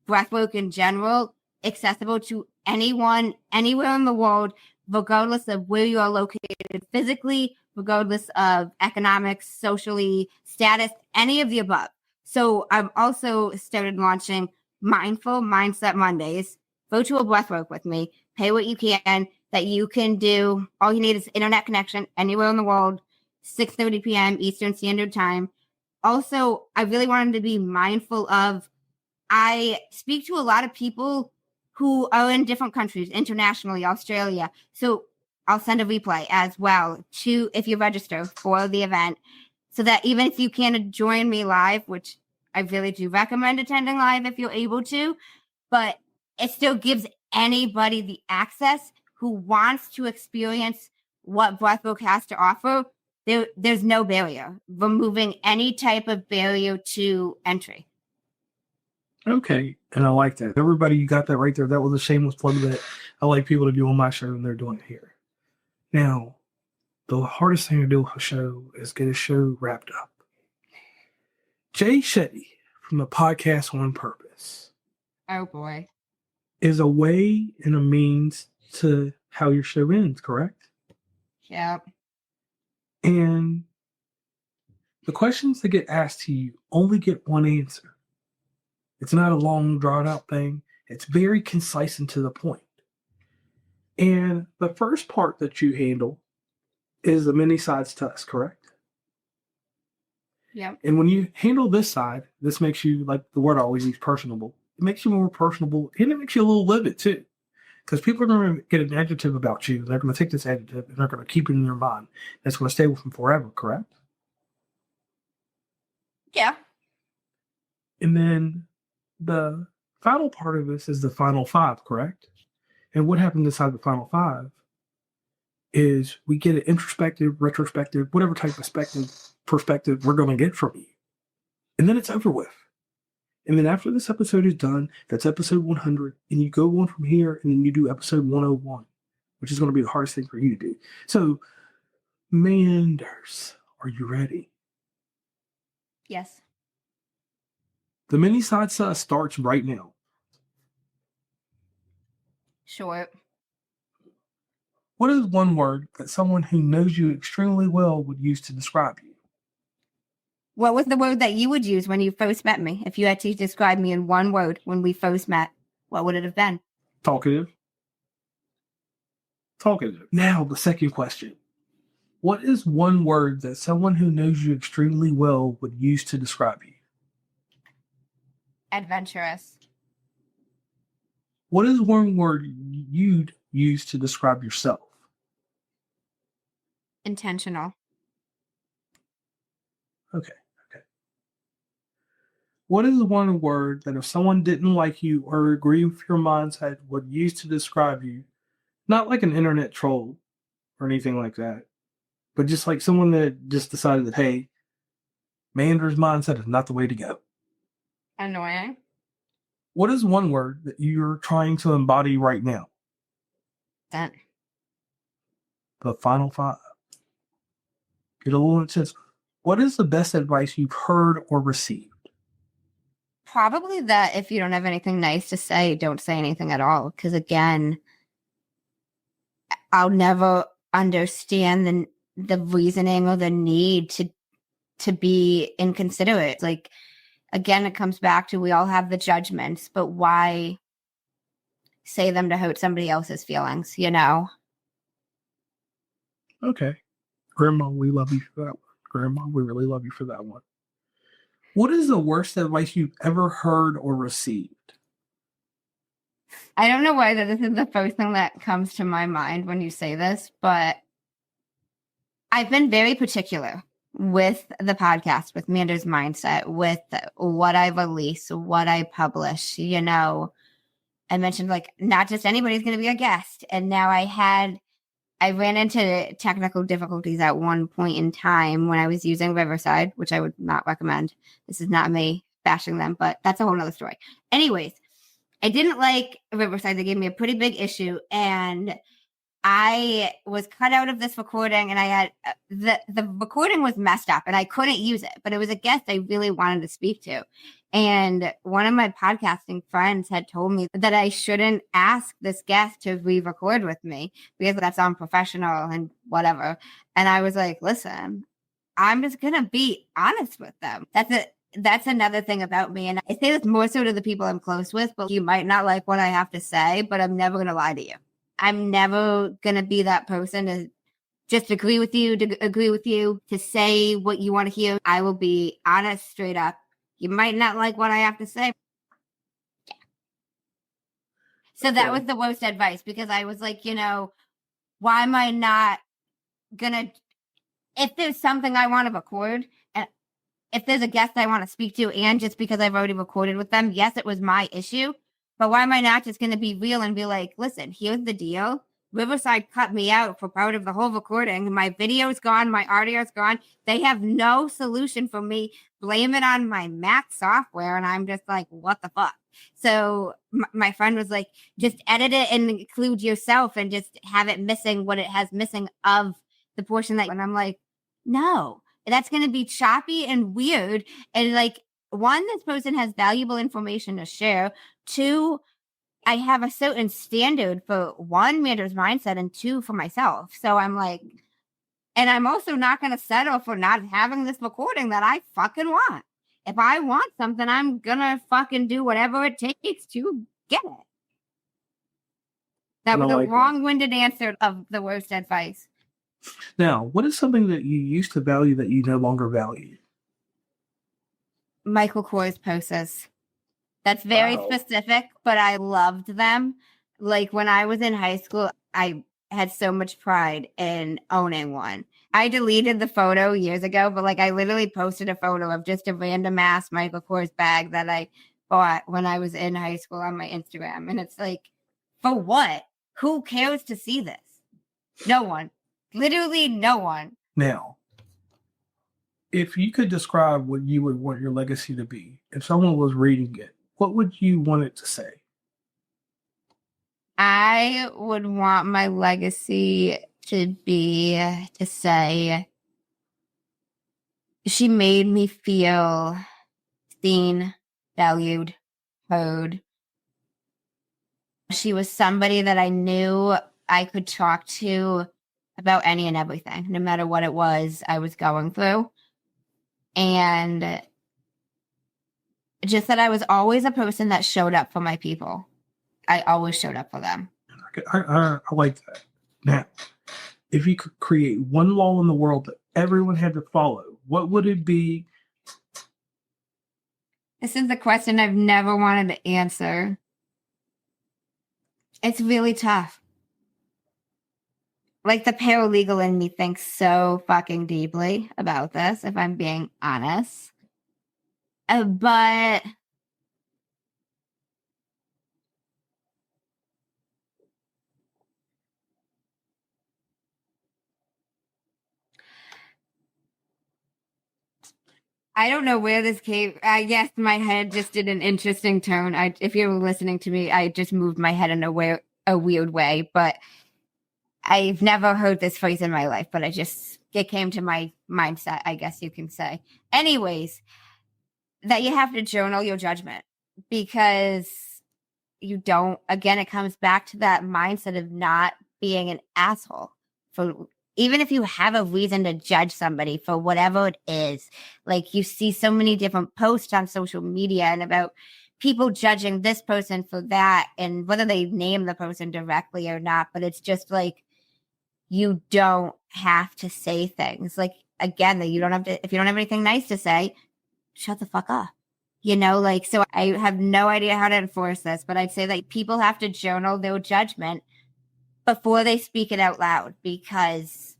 B: breathwork in general accessible to anyone, anywhere in the world, regardless of where you are located physically, regardless of economics, socially, status, any of the above. So I've also started launching Mindful Mindset Mondays, virtual breathwork with me, pay what you can, that you can do. All you need is internet connection anywhere in the world, 6:30 p.m. Eastern Standard Time. Also, I really wanted to be mindful of, I speak to a lot of people who are in different countries, internationally, Australia. So I'll send a replay as well to, if you register for the event, so that even if you can't join me live, which I really do recommend attending live if you're able to, but it still gives anybody the access who wants to experience what Breathwork has to offer. There's no barrier, removing any type of barrier to entry.
C: Okay, and I like that. Everybody, you got that right there. That was a shameless plug that I like people to do on my show, and they're doing it here. Now, the hardest thing to do with a show is get a show wrapped up. Jay Shetty from the podcast On Purpose.
B: Oh boy.
C: is a way and a means to how your show ends, correct?
B: Yeah.
C: And the questions that get asked to you only get one answer. It's not a long, drawn out thing. It's very concise and to the point. And the first part that you handle is the many sides to us, correct?
B: Yeah.
C: And when you handle this side, this makes you, like the word I always use, personable. It makes you more personable, and it makes you a little livid too. Because people are going to get an adjective about you. They're going to take this adjective and they're going to keep it in their mind. That's going to stay with them forever, correct?
B: Yeah.
C: And then the final part of this is the final five, correct? And what happens inside the final five is we get an introspective, retrospective, whatever type of perspective we're going to get from you. And then it's over with. And then after this episode is done, that's episode 100, and you go on from here, and then you do episode 101, which is going to be the hardest thing for you to do. So, Manders, are you ready?
B: Yes.
C: The mini side starts right now.
B: Sure.
C: What is one word that someone who knows you extremely well would use to describe you?
B: What was the word that you would use when you first met me? If you had to describe me in one word when we first met, what would it have been?
C: Talkative. Talkative. Now, the second question. What is one word that someone who knows you extremely well would use to describe you?
B: Adventurous.
C: What is one word you'd use to describe yourself?
B: Intentional.
C: Okay. What is one word that if someone didn't like you or agree with your mindset would use to describe you? Not like an internet troll or anything like that, but just like someone that just decided that, hey, Manders mindset is not the way to go.
B: Annoying.
C: What is one word that you're trying to embody right now?
B: That.
C: The final five. Get a little intense. What is the best advice you've heard or received?
B: Probably that if you don't have anything nice to say, don't say anything at all. Because again, I'll never understand the reasoning or the need to be inconsiderate. Like, again, it comes back to we all have the judgments, but why say them to hurt somebody else's feelings, you know?
C: Okay. Grandma, we love you for that one. Grandma, we really love you for that one. What is the worst advice you've ever heard or received?
B: I don't know why this is the first thing that comes to my mind when you say this, but I've been very particular with the podcast, with Manders Mindset, with what I release, what I publish. You know, I mentioned like not just anybody's going to be a guest. And now I ran into technical difficulties at one point in time when I was using Riverside, which I would not recommend. This is not me bashing them, but that's a whole nother story. Anyways, I didn't like Riverside. They gave me a pretty big issue, and I was cut out of this recording, and I had the recording was messed up and I couldn't use it, but it was a guest I really wanted to speak to. And one of my podcasting friends had told me that I shouldn't ask this guest to re-record with me because that's unprofessional and whatever. And I was like, listen, I'm just going to be honest with them. That's another thing about me. And I say this more so to the people I'm close with, but you might not like what I have to say, but I'm never going to lie to you. I'm never going to be that person to just agree with you, to say what you want to hear. I will be honest, straight up. You might not like what I have to say. Yeah. So that was the worst advice because I was like, you know, why am I not going to, if there's something I want to record, and if there's a guest I want to speak to, and just because I've already recorded with them, yes, it was my issue. But why am I not just going to be real and be like, listen, here's the deal. Riverside cut me out for part of the whole recording. My video's gone. My audio's gone. They have no solution for me. Blame it on my Mac software. And I'm just like, what the fuck? So my friend was like, just edit it and include yourself and just have it missing what it has missing of the portion that. And I'm like, no, that's going to be choppy and weird. And like, one, this person has valuable information to share. Two, I have a certain standard for one, Manders Mindset, and two, for myself. So I'm like, and I'm also not going to settle for not having this recording that I fucking want. If I want something, I'm going to fucking do whatever it takes to get it. That was a long-winded answer of the worst advice.
C: Now, what is something that you used to value that you no longer value?
B: Michael Kors poses. That's very specific, but I loved them. Like when I was in high school, I had so much pride in owning one. I deleted the photo years ago, but like I literally posted a photo of just a random ass Michael Kors bag that I bought when I was in high school on my Instagram. And it's like, for what? Who cares to see this? No one. Literally no one.
C: Now, if you could describe what you would want your legacy to be, if someone was reading it, what would you want it to say?
B: I would want my legacy to say, she made me feel seen, valued, heard. She was somebody that I knew I could talk to about any and everything, no matter what it was I was going through. And just that I was always a person that showed up for my people. I always showed up for them.
C: I like that. Now, if you could create one law in the world that everyone had to follow, what would it be?
B: This is the question I've never wanted to answer. It's really tough. Like the paralegal in me thinks so fucking deeply about this, if I'm being honest. But I don't know where this came. I guess my head just did an interesting tone. If you were listening to me, I just moved my head in a weird way. But I've never heard this phrase in my life, but it came to my mindset, I guess you can say. Anyways, that you have to journal your judgment, because you don't, again, it comes back to that mindset of not being an asshole. For even if you have a reason to judge somebody for whatever it is, like you see so many different posts on social media and about people judging this person for that, and whether they name the person directly or not, but it's just like, you don't have to say things like, again, that you don't have to, if you don't have anything nice to say, shut the fuck up. Like, so I have no idea how to enforce this, but I'd say that people have to journal their judgment before they speak it out loud, because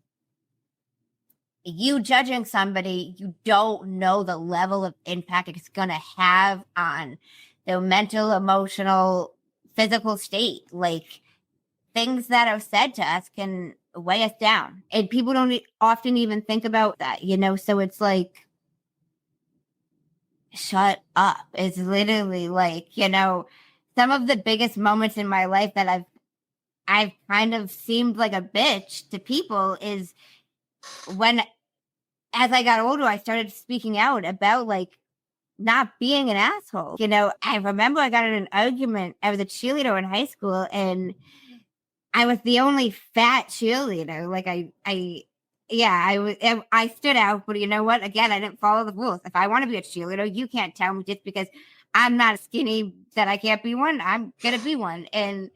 B: you judging somebody, you don't know the level of impact it's going to have on their mental, emotional, physical state. Like, things that are said to us can weigh us down, and people don't often even think about that, so it's like, shut up. It's literally like, some of the biggest moments in my life that I've kind of seemed like a bitch to people is when, as I got older, I started speaking out about like not being an asshole. I remember I got in an argument. I was a cheerleader in high school, and I was the only fat cheerleader. Like I stood out, but you know what? Again, I didn't follow the rules. If I want to be a cheerleader, you can't tell me just because I'm not skinny that I can't be one. I'm going to be one. And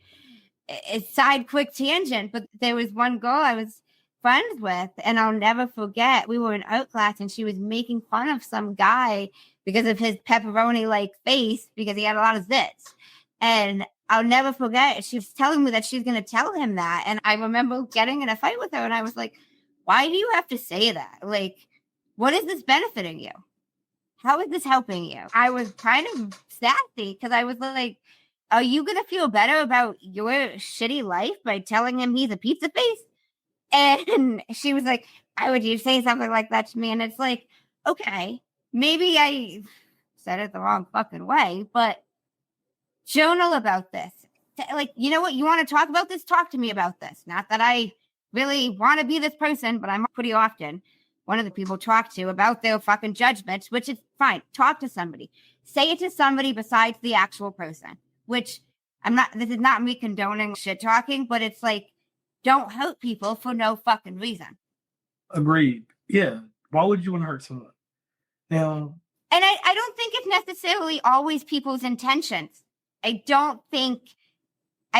B: it's side quick tangent, but there was one girl I was friends with, and I'll never forget. We were in art class, and she was making fun of some guy because of his pepperoni like face, because he had a lot of zits. And I'll never forget. She was telling me that she's going to tell him that. And I remember getting in a fight with her, and I was like, why do you have to say that? Like, what is this benefiting you? How is this helping you? I was kind of sassy because I was like, are you going to feel better about your shitty life by telling him he's a pizza face? And she was like, why would you say something like that to me? And it's like, okay, maybe I said it the wrong fucking way, but journal about this. Like, you know what? You want to talk about this? Talk to me about this. Not that I really want to be this person, but I'm pretty often one of the people talk to about their fucking judgments, which is fine. Talk to somebody. Say it to somebody besides the actual person, which this is not me condoning shit talking, but it's like, don't hurt people for no fucking reason.
C: Agreed. Yeah. Why would you want to hurt someone? Now,
B: and I don't think it's necessarily always people's intentions. I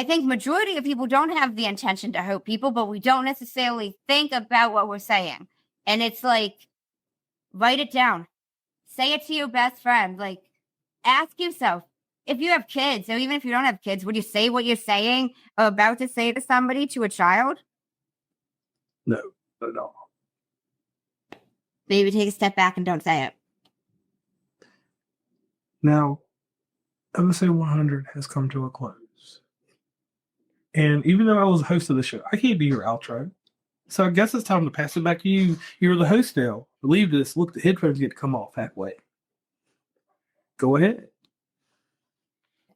B: think majority of people don't have the intention to hurt people, but we don't necessarily think about what we're saying. And it's like, write it down. Say it to your best friend. Like, ask yourself, if you have kids, or even if you don't have kids, would you say what you're saying or about to say to somebody, to a child?
C: No, not at all.
B: Maybe take a step back and don't say it.
C: Now, episode 100 has come to a close. And even though I was the host of the show, I can't be your outro. So I guess it's time to pass it back to you. You're the host now. Believe this. Look, the headphones get to come off halfway. Go ahead.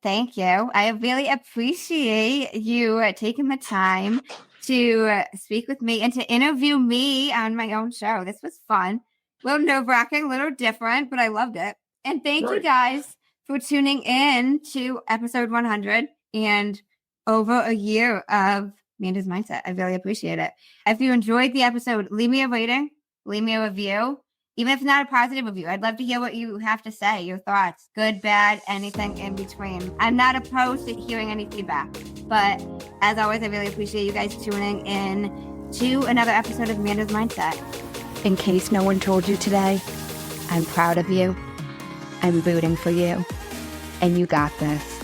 B: Thank you. I really appreciate you taking the time to speak with me and to interview me on my own show. This was fun. A little nerve-wracking, a little different, but I loved it. And thank you guys for tuning in to episode 100 and over a year of Manders Mindset. I really appreciate it. If you enjoyed the episode, leave me a rating, leave me a review. Even if it's not a positive review, I'd love to hear what you have to say, your thoughts, good, bad, anything in between. I'm not opposed to hearing any feedback, but as always, I really appreciate you guys tuning in to another episode of Manders Mindset. In case no one told you today, I'm proud of you. I'm rooting for you, and you got this.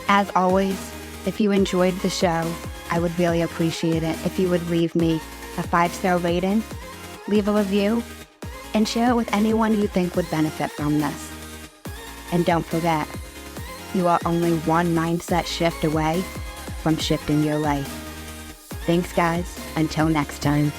B: As always, if you enjoyed the show, I would really appreciate it if you would leave me a 5-star rating, leave a review, and share it with anyone you think would benefit from this. And don't forget, you are only one mindset shift away from shifting your life. Thanks, guys. Until next time.